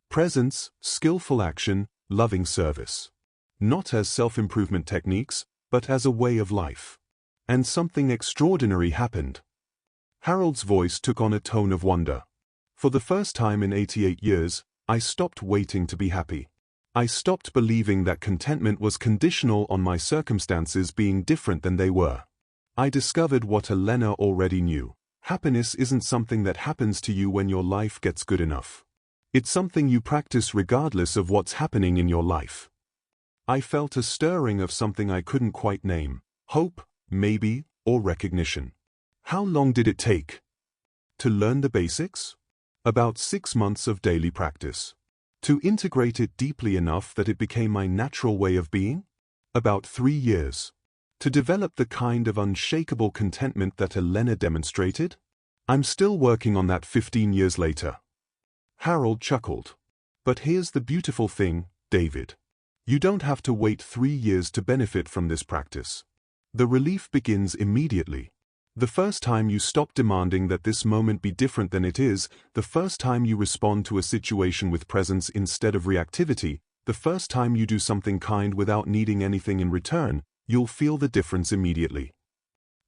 Presence, skillful action, loving service. Not as self-improvement techniques, but as a way of life. And something extraordinary happened. Harold's voice took on a tone of wonder. For the first time in 88 years, I stopped waiting to be happy. I stopped believing that contentment was conditional on my circumstances being different than they were. I discovered what Elena already knew. Happiness isn't something that happens to you when your life gets good enough. It's something you practice regardless of what's happening in your life. I felt a stirring of something I couldn't quite name. Hope, maybe, or recognition. How long did it take? To learn the basics? About 6 months of daily practice. To integrate it deeply enough that it became my natural way of being? About 3 years. To develop the kind of unshakable contentment that Elena demonstrated? I'm still working on that 15 years later. Harold chuckled. But here's the beautiful thing, David. You don't have to wait 3 years to benefit from this practice. The relief begins immediately. The first time you stop demanding that this moment be different than it is, the first time you respond to a situation with presence instead of reactivity, the first time you do something kind without needing anything in return, you'll feel the difference immediately.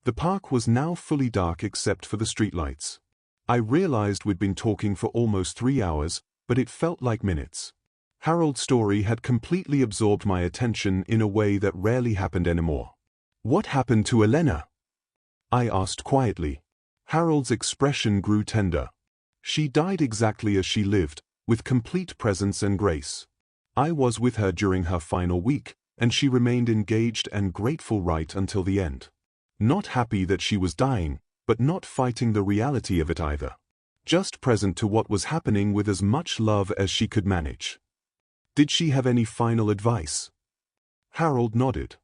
The park was now fully dark except for the streetlights. I realized we'd been talking for almost 3 hours, but it felt like minutes. Harold's story had completely absorbed my attention in a way that rarely happened anymore. What happened to Elena? I asked quietly. Harold's expression grew tender. She died exactly as she lived, with complete presence and grace. I was with her during her final week, and she remained engaged and grateful right until the end. Not happy that she was dying, but not fighting the reality of it either. Just present to what was happening with as much love as she could manage. Did she have any final advice? Harold nodded.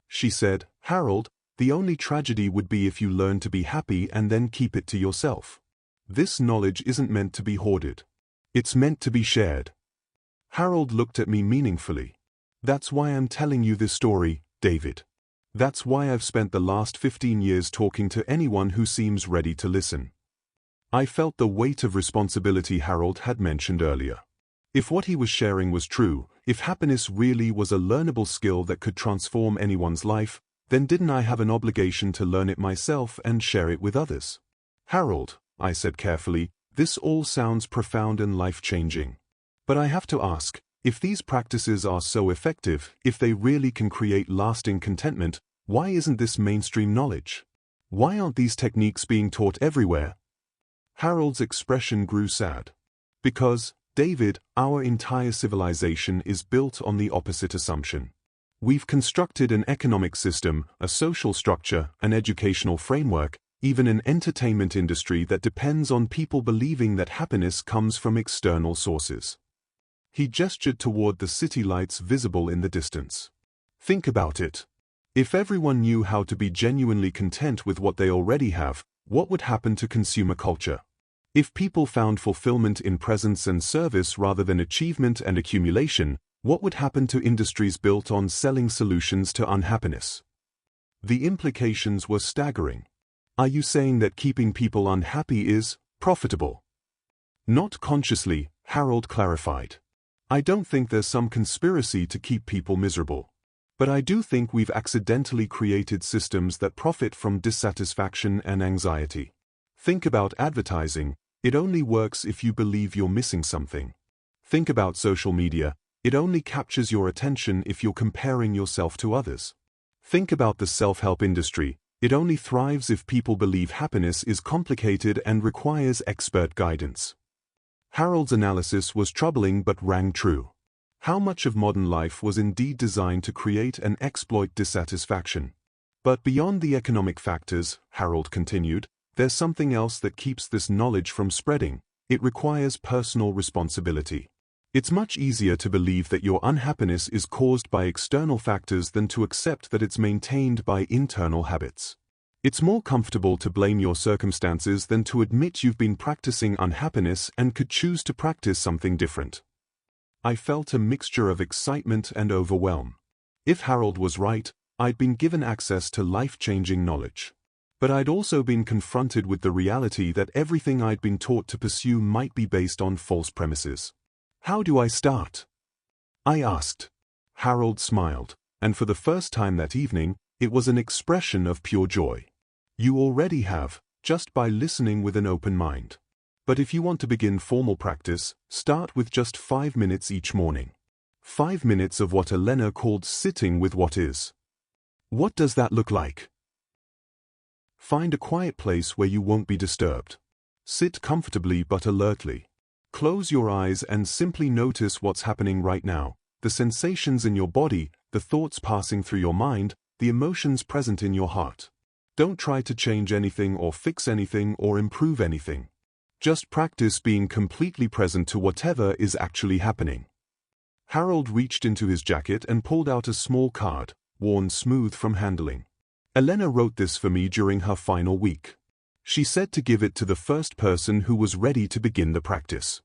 She said, Harold, the only tragedy would be if you learn to be happy and then keep it to yourself. This knowledge isn't meant to be hoarded. It's meant to be shared. Harold looked at me meaningfully. That's why I'm telling you this story, David. That's why I've spent the last 15 years talking to anyone who seems ready to listen. I felt the weight of responsibility Harold had mentioned earlier. If what he was sharing was true, if happiness really was a learnable skill that could transform anyone's life, then didn't I have an obligation to learn it myself and share it with others? Harold, I said carefully, this all sounds profound and life-changing. But I have to ask, if these practices are so effective, if they really can create lasting contentment, why isn't this mainstream knowledge? Why aren't these techniques being taught everywhere? Harold's expression grew sad. Because, David, our entire civilization is built on the opposite assumption. We've constructed an economic system, a social structure, an educational framework, even an entertainment industry that depends on people believing that happiness comes from external sources. He gestured toward the city lights visible in the distance. Think about it. If everyone knew how to be genuinely content with what they already have, what would happen to consumer culture? If people found fulfillment in presence and service rather than achievement and accumulation, what would happen to industries built on selling solutions to unhappiness? The implications were staggering. Are you saying that keeping people unhappy is profitable? Not consciously, Harold clarified. I don't think there's some conspiracy to keep people miserable. But I do think we've accidentally created systems that profit from dissatisfaction and anxiety. Think about advertising. It only works if you believe you're missing something. Think about social media. It only captures your attention if you're comparing yourself to others. Think about the self-help industry. It only thrives if people believe happiness is complicated and requires expert guidance. Harold's analysis was troubling but rang true. How much of modern life was indeed designed to create and exploit dissatisfaction? But beyond the economic factors, Harold continued, there's something else that keeps this knowledge from spreading. It requires personal responsibility. It's much easier to believe that your unhappiness is caused by external factors than to accept that it's maintained by internal habits. It's more comfortable to blame your circumstances than to admit you've been practicing unhappiness and could choose to practice something different. I felt a mixture of excitement and overwhelm. If Harold was right, I'd been given access to life-changing knowledge. But I'd also been confronted with the reality that everything I'd been taught to pursue might be based on false premises. How do I start? I asked. Harold smiled, and for the first time that evening, it was an expression of pure joy. You already have, just by listening with an open mind. But if you want to begin formal practice, start with just 5 minutes each morning. 5 minutes of what Elena called sitting with what is. What does that look like? Find a quiet place where you won't be disturbed. Sit comfortably but alertly. Close your eyes and simply notice what's happening right now, the sensations in your body, the thoughts passing through your mind, the emotions present in your heart. Don't try to change anything or fix anything or improve anything. Just practice being completely present to whatever is actually happening. Harold reached into his jacket and pulled out a small card, worn smooth from handling. Elena wrote this for me during her final week. She said to give it to the first person who was ready to begin the practice.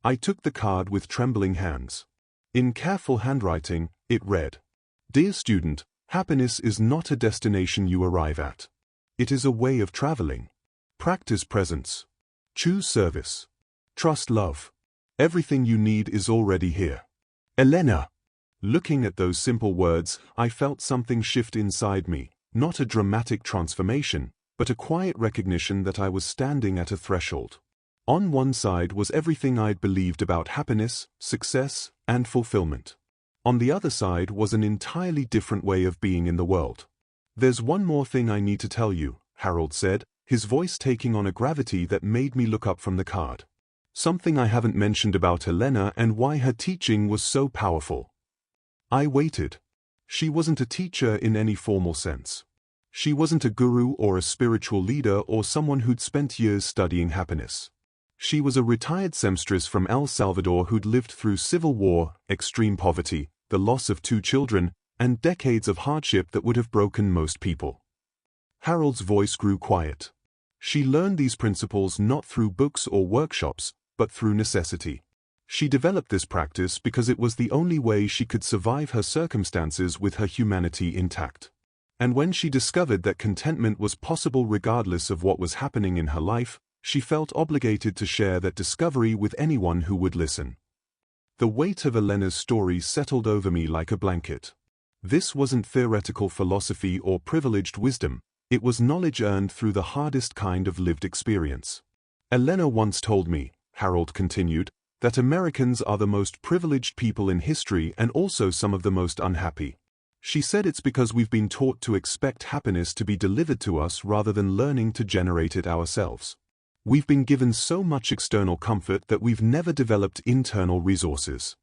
I took the card with trembling hands. In careful handwriting, it read, "Dear student, happiness is not a destination you arrive at. It is a way of traveling. Practice presence. Choose service. Trust love. Everything you need is already here." Elena. Looking at those simple words, I felt something shift inside me, not a dramatic transformation, but a quiet recognition that I was standing at a threshold. On one side was everything I'd believed about happiness, success, and fulfillment. On the other side was an entirely different way of being in the world. "There's one more thing I need to tell you," Harold said, his voice taking on a gravity that made me look up from the card. "Something I haven't mentioned about Elena and why her teaching was so powerful." I waited. She wasn't a teacher in any formal sense. She wasn't a guru or a spiritual leader or someone who'd spent years studying happiness. She was a retired seamstress from El Salvador who'd lived through civil war, extreme poverty, the loss of 2 children, and decades of hardship that would have broken most people. Harold's voice grew quiet. She learned these principles not through books or workshops, but through necessity. She developed this practice because it was the only way she could survive her circumstances with her humanity intact. And when she discovered that contentment was possible regardless of what was happening in her life, she felt obligated to share that discovery with anyone who would listen. The weight of Elena's story settled over me like a blanket. This wasn't theoretical philosophy or privileged wisdom. It was knowledge earned through the hardest kind of lived experience. Elena once told me, Harold continued, that Americans are the most privileged people in history and also some of the most unhappy. She said it's because we've been taught to expect happiness to be delivered to us rather than learning to generate it ourselves. We've been given so much external comfort that we've never developed internal resources.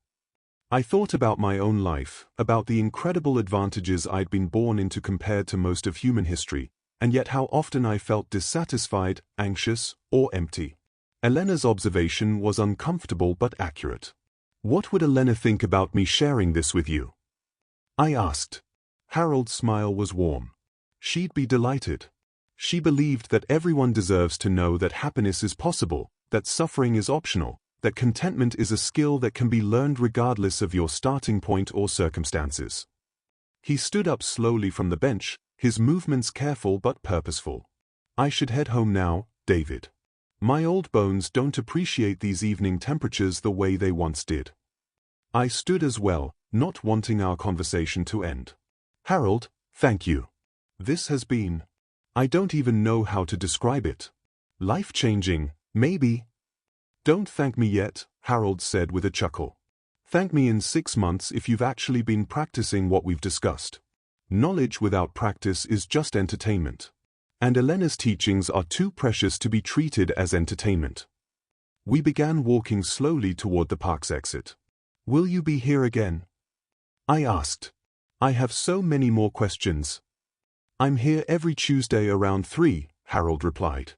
I thought about my own life, about the incredible advantages I'd been born into compared to most of human history, and yet how often I felt dissatisfied, anxious, or empty. Elena's observation was uncomfortable but accurate. What would Elena think about me sharing this with you? I asked. Harold's smile was warm. She'd be delighted. She believed that everyone deserves to know that happiness is possible, that suffering is optional, that contentment is a skill that can be learned regardless of your starting point or circumstances. He stood up slowly from the bench, his movements careful but purposeful. I should head home now, David. My old bones don't appreciate these evening temperatures the way they once did. I stood as well, not wanting our conversation to end. Harold, thank you. This has been... I don't even know how to describe it. Life-changing, maybe. Don't thank me yet, Harold said with a chuckle. Thank me in 6 months if you've actually been practicing what we've discussed. Knowledge without practice is just entertainment. And Elena's teachings are too precious to be treated as entertainment. We began walking slowly toward the park's exit. Will you be here again? I asked. I have so many more questions. I'm here every Tuesday around 3, Harold replied.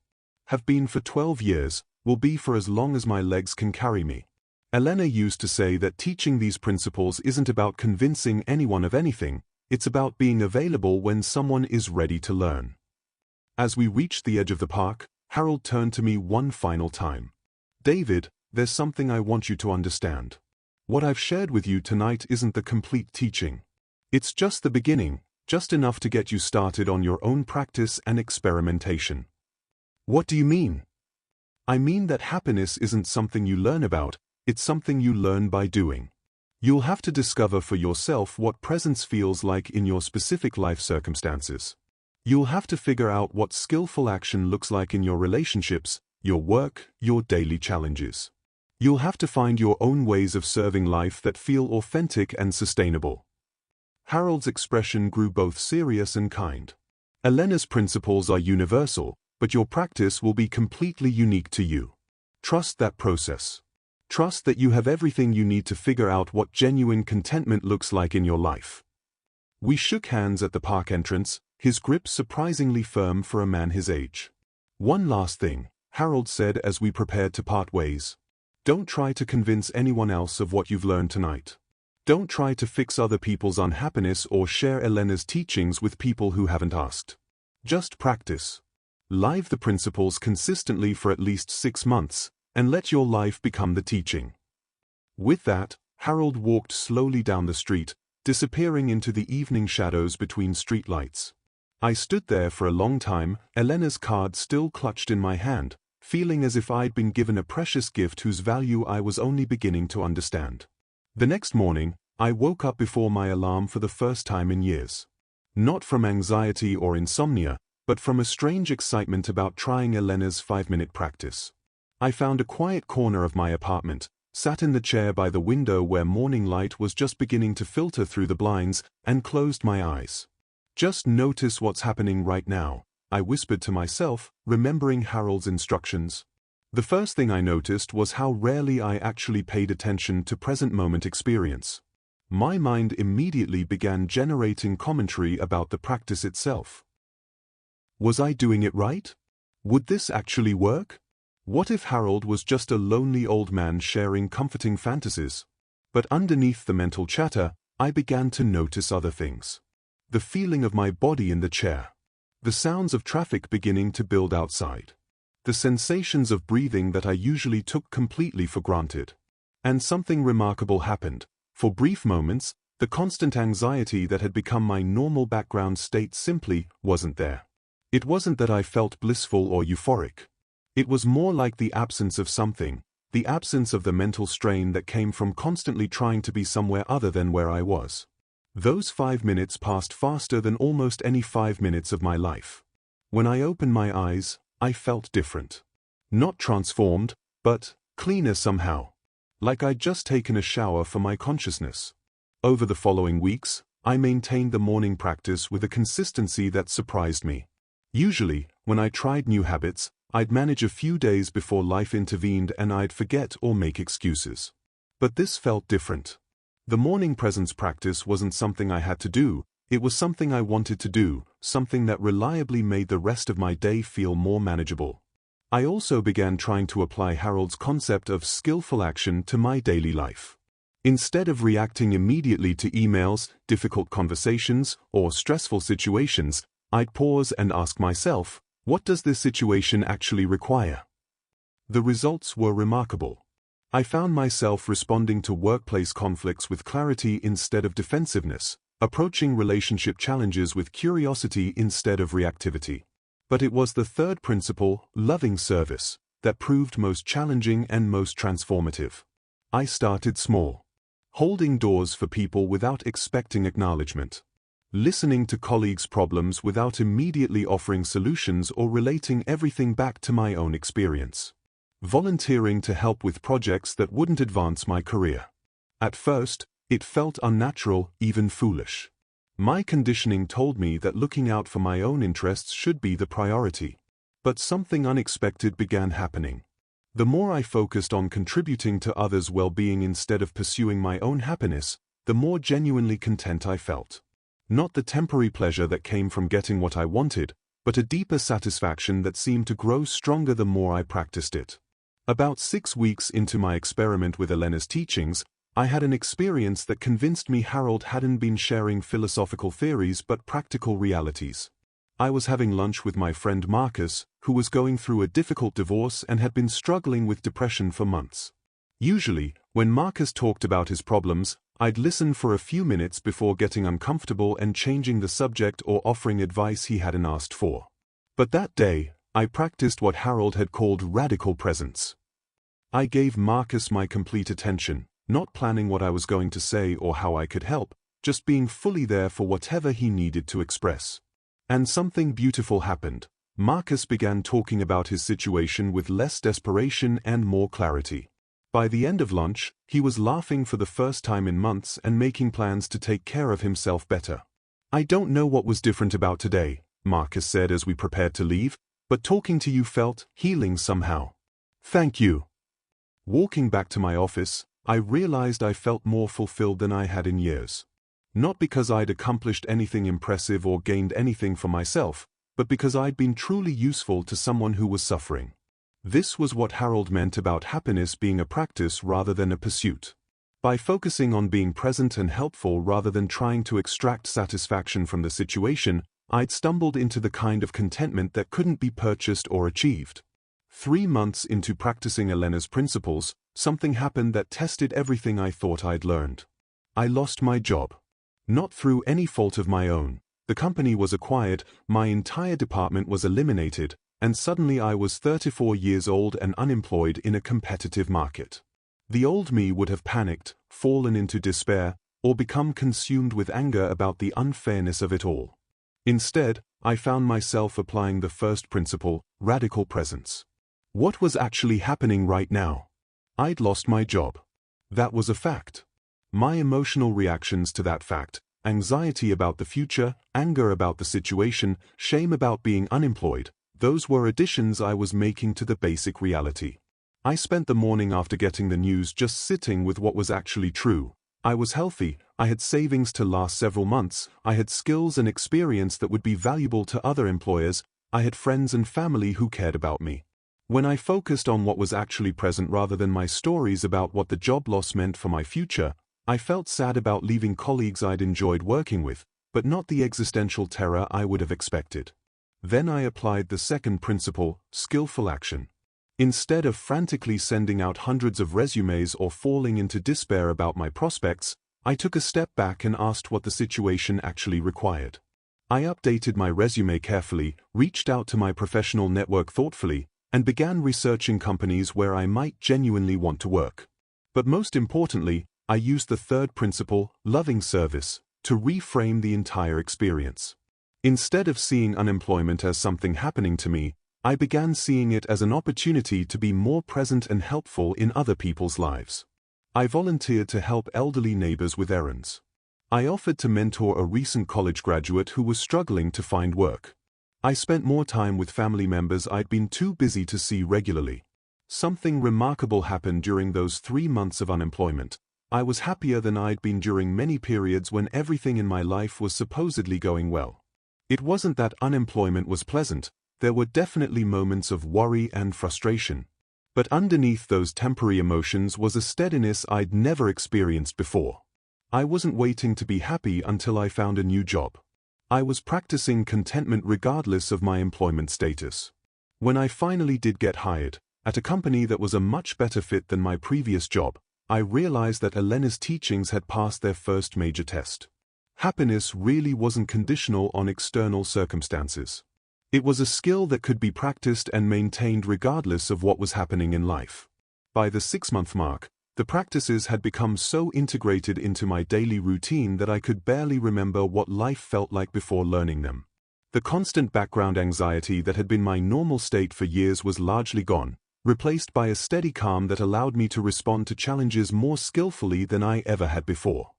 Have been for 12 years, will be for as long as my legs can carry me. Elena used to say that teaching these principles isn't about convincing anyone of anything, it's about being available when someone is ready to learn. As we reached the edge of the park, Harold turned to me one final time. David, there's something I want you to understand. What I've shared with you tonight isn't the complete teaching. It's just the beginning, just enough to get you started on your own practice and experimentation. What do you mean? I mean that happiness isn't something you learn about, it's something you learn by doing. You'll have to discover for yourself what presence feels like in your specific life circumstances. You'll have to figure out what skillful action looks like in your relationships, your work, your daily challenges. You'll have to find your own ways of serving life that feel authentic and sustainable. Harold's expression grew both serious and kind. Elena's principles are universal, but your practice will be completely unique to you. Trust that process. Trust that you have everything you need to figure out what genuine contentment looks like in your life. We shook hands at the park entrance, his grip surprisingly firm for a man his age. One last thing, Harold said as we prepared to part ways. Don't try to convince anyone else of what you've learned tonight. Don't try to fix other people's unhappiness or share Elena's teachings with people who haven't asked. Just practice. Live the principles consistently for at least 6 months, and let your life become the teaching. With that, Harold walked slowly down the street, disappearing into the evening shadows between streetlights. I stood there for a long time, Elena's card still clutched in my hand, feeling as if I'd been given a precious gift whose value I was only beginning to understand. The next morning, I woke up before my alarm for the first time in years. Not from anxiety or insomnia, but from a strange excitement about trying Elena's 5-minute practice. I found a quiet corner of my apartment, sat in the chair by the window where morning light was just beginning to filter through the blinds, and closed my eyes. Just notice what's happening right now, I whispered to myself, remembering Harold's instructions. The first thing I noticed was how rarely I actually paid attention to present moment experience. My mind immediately began generating commentary about the practice itself. Was I doing it right? Would this actually work? What if Harold was just a lonely old man sharing comforting fantasies? But underneath the mental chatter, I began to notice other things. The feeling of my body in the chair. The sounds of traffic beginning to build outside. The sensations of breathing that I usually took completely for granted. And something remarkable happened. For brief moments, the constant anxiety that had become my normal background state simply wasn't there. It wasn't that I felt blissful or euphoric. It was more like the absence of something, the absence of the mental strain that came from constantly trying to be somewhere other than where I was. Those 5 minutes passed faster than almost any 5 minutes of my life. When I opened my eyes, I felt different. Not transformed, but cleaner somehow. Like I'd just taken a shower for my consciousness. Over the following weeks, I maintained the morning practice with a consistency that surprised me. Usually, when I tried new habits, I'd manage a few days before life intervened and I'd forget or make excuses. But this felt different. The morning presence practice wasn't something I had to do, it was something I wanted to do, something that reliably made the rest of my day feel more manageable. I also began trying to apply Harold's concept of skillful action to my daily life. Instead of reacting immediately to emails, difficult conversations, or stressful situations, I'd pause and ask myself, what does this situation actually require? The results were remarkable. I found myself responding to workplace conflicts with clarity instead of defensiveness, approaching relationship challenges with curiosity instead of reactivity. But it was the third principle, loving service, that proved most challenging and most transformative. I started small. Holding doors for people without expecting acknowledgement. Listening to colleagues' problems without immediately offering solutions or relating everything back to my own experience. Volunteering to help with projects that wouldn't advance my career. At first, it felt unnatural, even foolish. My conditioning told me that looking out for my own interests should be the priority. But something unexpected began happening. The more I focused on contributing to others' well-being instead of pursuing my own happiness, the more genuinely content I felt. Not the temporary pleasure that came from getting what I wanted, but a deeper satisfaction that seemed to grow stronger the more I practiced it. About 6 weeks into my experiment with Elena's teachings, I had an experience that convinced me Harold hadn't been sharing philosophical theories but practical realities. I was having lunch with my friend Marcus, who was going through a difficult divorce and had been struggling with depression for months. Usually, when Marcus talked about his problems, I'd listen for a few minutes before getting uncomfortable and changing the subject or offering advice he hadn't asked for. But that day, I practiced what Harold had called radical presence. I gave Marcus my complete attention, not planning what I was going to say or how I could help, just being fully there for whatever he needed to express. And something beautiful happened. Marcus began talking about his situation with less desperation and more clarity. By the end of lunch, he was laughing for the first time in months and making plans to take care of himself better. "I don't know what was different about today," Marcus said as we prepared to leave, "but talking to you felt healing somehow." "Thank you." Walking back to my office, I realized I felt more fulfilled than I had in years. Not because I'd accomplished anything impressive or gained anything for myself, but because I'd been truly useful to someone who was suffering. This was what Harold meant about happiness being a practice rather than a pursuit. By focusing on being present and helpful rather than trying to extract satisfaction from the situation, I'd stumbled into the kind of contentment that couldn't be purchased or achieved. 3 months into practicing Elena's principles, something happened that tested everything I thought I'd learned. I lost my job. Not through any fault of my own. The company was acquired, my entire department was eliminated, and suddenly I was 34 years old and unemployed in a competitive market. The old me would have panicked, fallen into despair, or become consumed with anger about the unfairness of it all. Instead, I found myself applying the first principle, radical presence. What was actually happening right now? I'd lost my job. That was a fact. My emotional reactions to that fact, anxiety about the future, anger about the situation, shame about being unemployed, those were additions I was making to the basic reality. I spent the morning after getting the news just sitting with what was actually true. I was healthy, I had savings to last several months, I had skills and experience that would be valuable to other employers, I had friends and family who cared about me. When I focused on what was actually present rather than my stories about what the job loss meant for my future, I felt sad about leaving colleagues I'd enjoyed working with, but not the existential terror I would have expected. Then I applied the second principle, skillful action. Instead of frantically sending out hundreds of resumes or falling into despair about my prospects, I took a step back and asked what the situation actually required. I updated my resume carefully, reached out to my professional network thoughtfully, and began researching companies where I might genuinely want to work. But most importantly, I used the third principle, loving service, to reframe the entire experience. Instead of seeing unemployment as something happening to me, I began seeing it as an opportunity to be more present and helpful in other people's lives. I volunteered to help elderly neighbors with errands. I offered to mentor a recent college graduate who was struggling to find work. I spent more time with family members I'd been too busy to see regularly. Something remarkable happened during those 3 months of unemployment. I was happier than I'd been during many periods when everything in my life was supposedly going well. It wasn't that unemployment was pleasant, there were definitely moments of worry and frustration. But underneath those temporary emotions was a steadiness I'd never experienced before. I wasn't waiting to be happy until I found a new job. I was practicing contentment regardless of my employment status. When I finally did get hired, at a company that was a much better fit than my previous job, I realized that Elena's teachings had passed their first major test. Happiness really wasn't conditional on external circumstances. It was a skill that could be practiced and maintained regardless of what was happening in life. By the 6-month mark, the practices had become so integrated into my daily routine that I could barely remember what life felt like before learning them. The constant background anxiety that had been my normal state for years was largely gone, replaced by a steady calm that allowed me to respond to challenges more skillfully than I ever had before.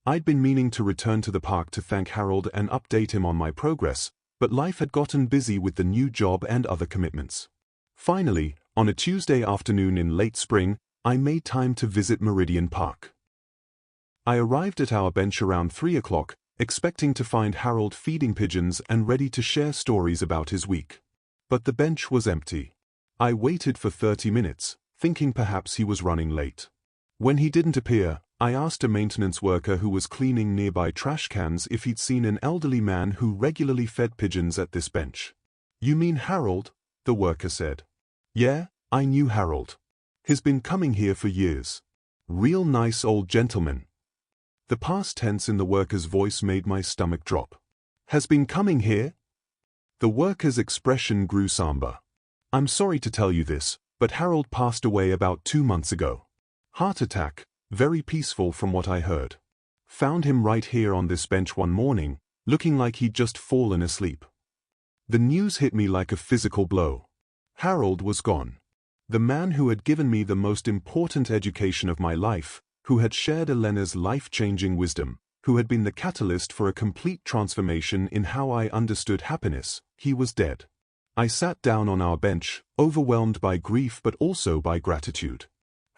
I'd been meaning to return to the park to thank Harold and update him on my progress, but life had gotten busy with the new job and other commitments. Finally, on a Tuesday afternoon in late spring, I made time to visit Meridian Park. I arrived at our bench around 3 o'clock, expecting to find Harold feeding pigeons and ready to share stories about his week. But the bench was empty. I waited for 30 minutes, thinking perhaps he was running late. When he didn't appear, I asked a maintenance worker who was cleaning nearby trash cans if he'd seen an elderly man who regularly fed pigeons at this bench. "You mean Harold?" the worker said. "Yeah, I knew Harold. He's been coming here for years. Real nice old gentleman." The past tense in the worker's voice made my stomach drop. "Has been coming here?" The worker's expression grew somber. "I'm sorry to tell you this, but Harold passed away about 2 months ago. Heart attack, very peaceful from what I heard. Found him right here on this bench one morning, looking like he'd just fallen asleep." The news hit me like a physical blow. Harold was gone. The man who had given me the most important education of my life, who had shared Elena's life-changing wisdom, who had been the catalyst for a complete transformation in how I understood happiness, he was dead. I sat down on our bench, overwhelmed by grief but also by gratitude.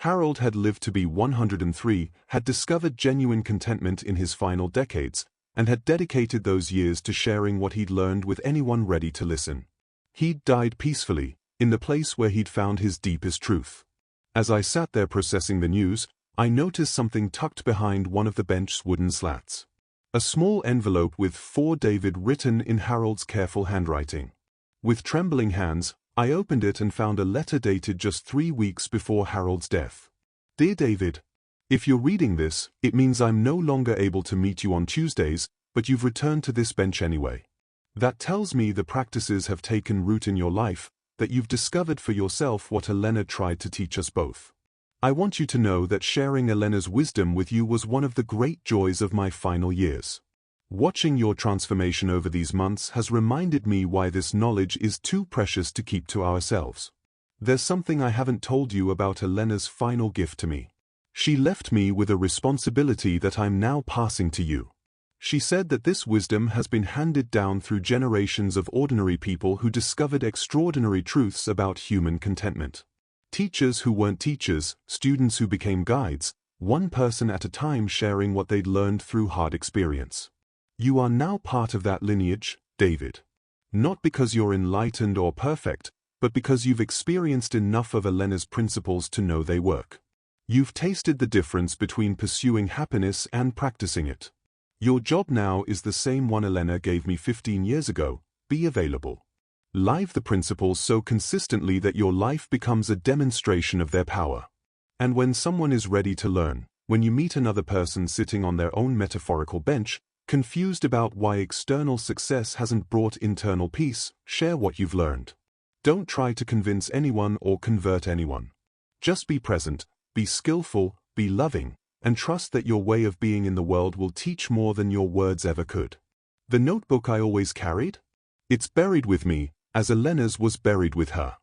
Harold had lived to be 103, had discovered genuine contentment in his final decades, and had dedicated those years to sharing what he'd learned with anyone ready to listen. He'd died peacefully, in the place where he'd found his deepest truth. As I sat there processing the news, I noticed something tucked behind one of the bench's wooden slats. A small envelope with "For David" written in Harold's careful handwriting. With trembling hands, I opened it and found a letter dated just 3 weeks before Harold's death. "Dear David, if you're reading this, it means I'm no longer able to meet you on Tuesdays, but you've returned to this bench anyway. That tells me the practices have taken root in your life, that you've discovered for yourself what Elena tried to teach us both. I want you to know that sharing Elena's wisdom with you was one of the great joys of my final years. Watching your transformation over these months has reminded me why this knowledge is too precious to keep to ourselves. There's something I haven't told you about Elena's final gift to me. She left me with a responsibility that I'm now passing to you. She said that this wisdom has been handed down through generations of ordinary people who discovered extraordinary truths about human contentment. Teachers who weren't teachers, students who became guides, one person at a time sharing what they'd learned through hard experience. You are now part of that lineage, David. Not because you're enlightened or perfect, but because you've experienced enough of Elena's principles to know they work. You've tasted the difference between pursuing happiness and practicing it. Your job now is the same one Elena gave me 15 years ago: be available. Live the principles so consistently that your life becomes a demonstration of their power. And when someone is ready to learn, when you meet another person sitting on their own metaphorical bench, confused about why external success hasn't brought internal peace, share what you've learned. Don't try to convince anyone or convert anyone. Just be present, be skillful, be loving, and trust that your way of being in the world will teach more than your words ever could. The notebook I always carried? It's buried with me, as Elena's was buried with her.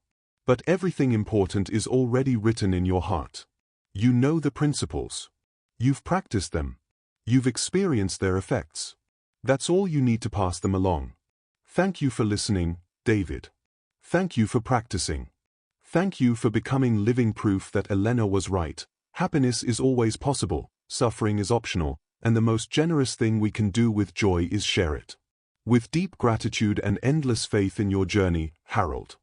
But everything important is already written in your heart. You know the principles. You've practiced them. You've experienced their effects. That's all you need to pass them along. Thank you for listening, David. Thank you for practicing. Thank you for becoming living proof that Elena was right. Happiness is always possible, suffering is optional, and the most generous thing we can do with joy is share it. With deep gratitude and endless faith in your journey, Harold.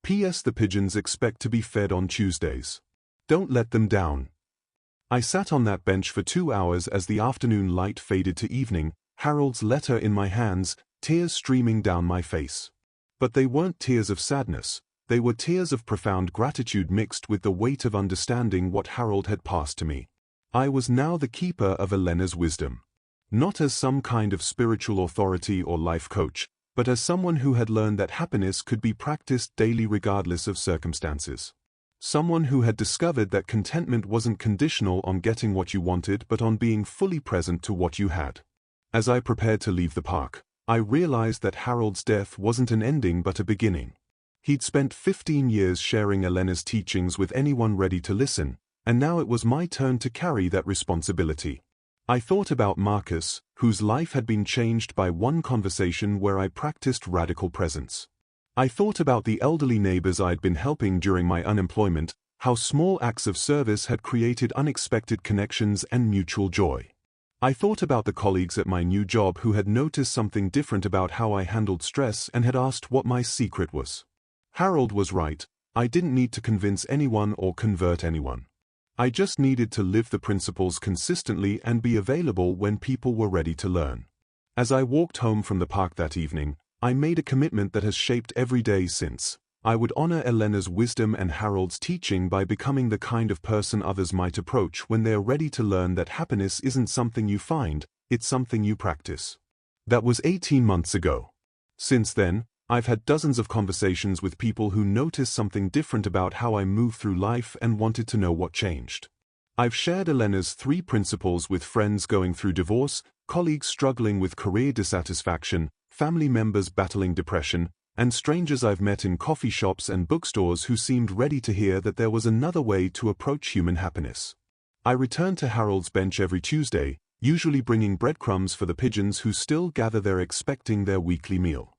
P.S. The pigeons expect to be fed on Tuesdays. Don't let them down. I sat on that bench for 2 hours as the afternoon light faded to evening, Harold's letter in my hands, tears streaming down my face. But they weren't tears of sadness, they were tears of profound gratitude mixed with the weight of understanding what Harold had passed to me. I was now the keeper of Elena's wisdom. Not as some kind of spiritual authority or life coach, but as someone who had learned that happiness could be practiced daily regardless of circumstances. Someone who had discovered that contentment wasn't conditional on getting what you wanted but on being fully present to what you had. As I prepared to leave the park, I realized that Harold's death wasn't an ending but a beginning. He'd spent 15 years sharing Elena's teachings with anyone ready to listen, and now it was my turn to carry that responsibility. I thought about Marcus, whose life had been changed by one conversation where I practiced radical presence. I thought about the elderly neighbors I'd been helping during my unemployment, how small acts of service had created unexpected connections and mutual joy. I thought about the colleagues at my new job who had noticed something different about how I handled stress and had asked what my secret was. Harold was right, I didn't need to convince anyone or convert anyone. I just needed to live the principles consistently and be available when people were ready to learn. As I walked home from the park that evening, I made a commitment that has shaped every day since. I would honor Elena's wisdom and Harold's teaching by becoming the kind of person others might approach when they are ready to learn that happiness isn't something you find, it's something you practice. That was 18 months ago. Since then, I've had dozens of conversations with people who noticed something different about how I move through life and wanted to know what changed. I've shared Elena's 3 principles with friends going through divorce, colleagues struggling with career dissatisfaction, family members battling depression, and strangers I've met in coffee shops and bookstores who seemed ready to hear that there was another way to approach human happiness. I return to Harold's bench every Tuesday, usually bringing breadcrumbs for the pigeons who still gather there expecting their weekly meal.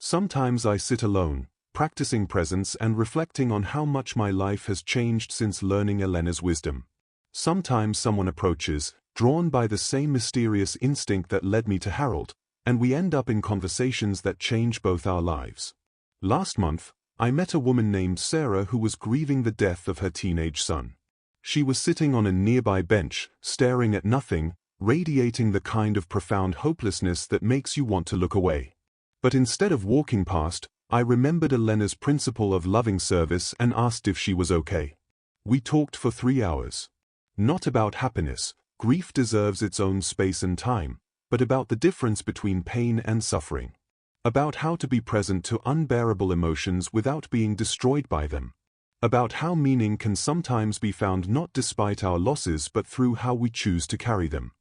Sometimes I sit alone, practicing presence and reflecting on how much my life has changed since learning Elena's wisdom. Sometimes someone approaches, drawn by the same mysterious instinct that led me to Harold, and we end up in conversations that change both our lives. Last month, I met a woman named Sarah who was grieving the death of her teenage son. She was sitting on a nearby bench, staring at nothing, radiating the kind of profound hopelessness that makes you want to look away. But instead of walking past, I remembered Elena's principle of loving service and asked if she was okay. We talked for 3 hours. Not about happiness, grief deserves its own space and time, but about the difference between pain and suffering. About how to be present to unbearable emotions without being destroyed by them. About how meaning can sometimes be found not despite our losses but through how we choose to carry them.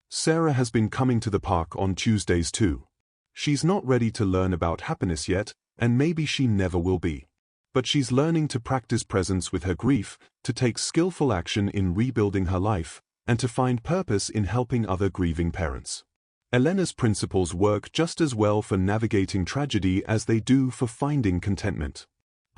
Sarah has been coming to the park on Tuesdays too. She's not ready to learn about happiness yet, and maybe she never will be. But she's learning to practice presence with her grief, to take skillful action in rebuilding her life, and to find purpose in helping other grieving parents. Elena's principles work just as well for navigating tragedy as they do for finding contentment.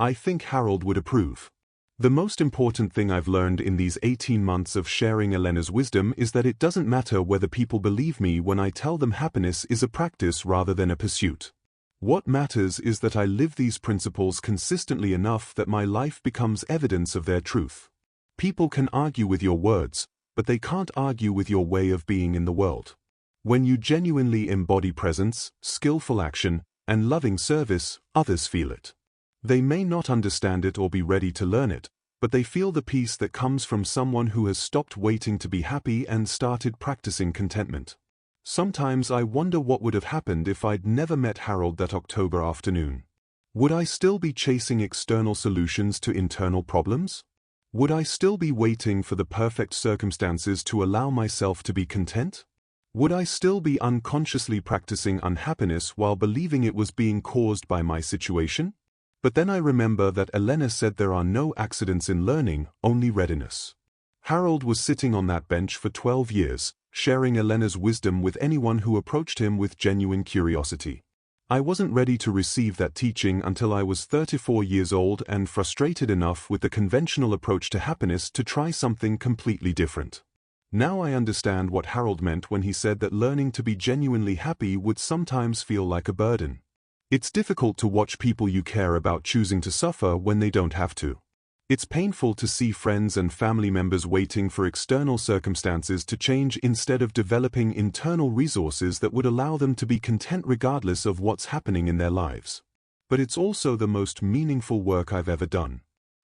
I think Harold would approve. The most important thing I've learned in these 18 months of sharing Elena's wisdom is that it doesn't matter whether people believe me when I tell them happiness is a practice rather than a pursuit. What matters is that I live these principles consistently enough that my life becomes evidence of their truth. People can argue with your words, but they can't argue with your way of being in the world. When you genuinely embody presence, skillful action, and loving service, others feel it. They may not understand it or be ready to learn it, but they feel the peace that comes from someone who has stopped waiting to be happy and started practicing contentment. Sometimes I wonder what would have happened if I'd never met Harold that October afternoon. Would I still be chasing external solutions to internal problems? Would I still be waiting for the perfect circumstances to allow myself to be content? Would I still be unconsciously practicing unhappiness while believing it was being caused by my situation? But then I remember that Elena said there are no accidents in learning, only readiness. Harold was sitting on that bench for 12 years, sharing Elena's wisdom with anyone who approached him with genuine curiosity. I wasn't ready to receive that teaching until I was 34 years old and frustrated enough with the conventional approach to happiness to try something completely different. Now I understand what Harold meant when he said that learning to be genuinely happy would sometimes feel like a burden. It's difficult to watch people you care about choosing to suffer when they don't have to. It's painful to see friends and family members waiting for external circumstances to change instead of developing internal resources that would allow them to be content regardless of what's happening in their lives. But it's also the most meaningful work I've ever done.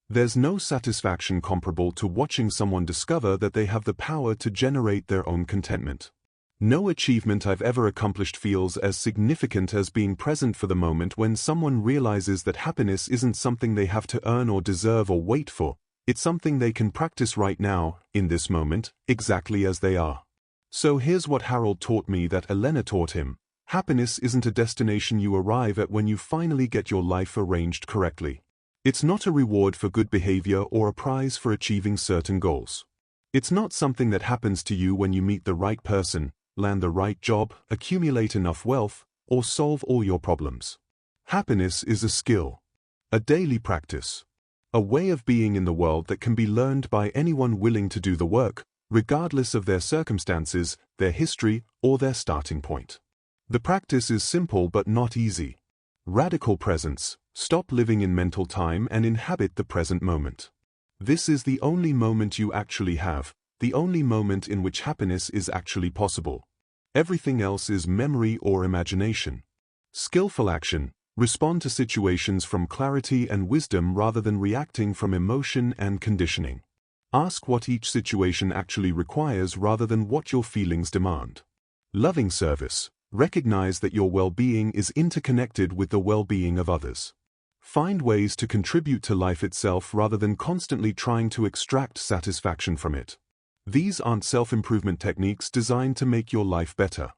There's no satisfaction comparable to watching someone discover that they have the power to generate their own contentment. No achievement I've ever accomplished feels as significant as being present for the moment when someone realizes that happiness isn't something they have to earn or deserve or wait for. It's something they can practice right now, in this moment, exactly as they are. So here's what Harold taught me that Elena taught him. Happiness isn't a destination you arrive at when you finally get your life arranged correctly. It's not a reward for good behavior or a prize for achieving certain goals. It's not something that happens to you when you meet the right person, land the right job, accumulate enough wealth, or solve all your problems. Happiness is a skill, a daily practice, a way of being in the world that can be learned by anyone willing to do the work, regardless of their circumstances, their history, or their starting point. The practice is simple but not easy. Radical presence, stop living in mental time and inhabit the present moment. This is the only moment you actually have, the only moment in which happiness is actually possible. Everything else is memory or imagination. Skillful action, respond to situations from clarity and wisdom rather than reacting from emotion and conditioning. Ask what each situation actually requires rather than what your feelings demand. Loving service, recognize that your well-being is interconnected with the well-being of others. Find ways to contribute to life itself rather than constantly trying to extract satisfaction from it. These aren't self-improvement techniques designed to make your life better.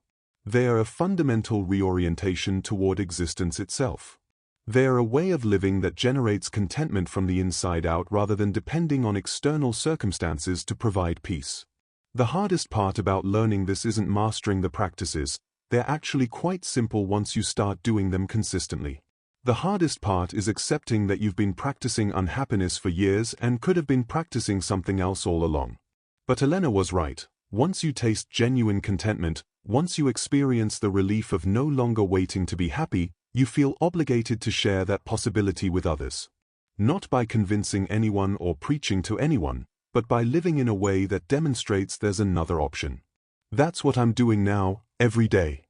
They are a fundamental reorientation toward existence itself. They are a way of living that generates contentment from the inside out rather than depending on external circumstances to provide peace. The hardest part about learning this isn't mastering the practices. They're actually quite simple once you start doing them consistently. The hardest part is accepting that you've been practicing unhappiness for years and could have been practicing something else all along. But Elena was right. Once you taste genuine contentment, once you experience the relief of no longer waiting to be happy, you feel obligated to share that possibility with others. Not by convincing anyone or preaching to anyone, but by living in a way that demonstrates there's another option. That's what I'm doing now, every day.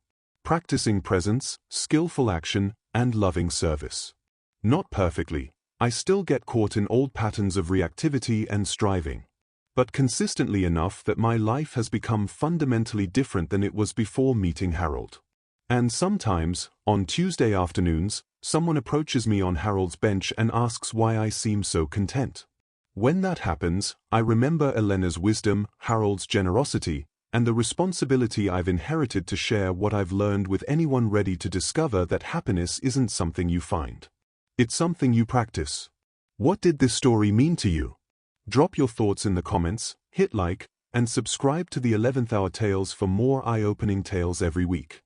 Practicing presence, skillful action, and loving service. Not perfectly. I still get caught in old patterns of reactivity and striving. But consistently enough that my life has become fundamentally different than it was before meeting Harold. And sometimes, on Tuesday afternoons, someone approaches me on Harold's bench and asks why I seem so content. When that happens, I remember Elena's wisdom, Harold's generosity, and the responsibility I've inherited to share what I've learned with anyone ready to discover that happiness isn't something you find. It's something you practice. What did this story mean to you? Drop your thoughts in the comments, hit like, and subscribe to the 11th Hour Tales for more eye-opening tales every week.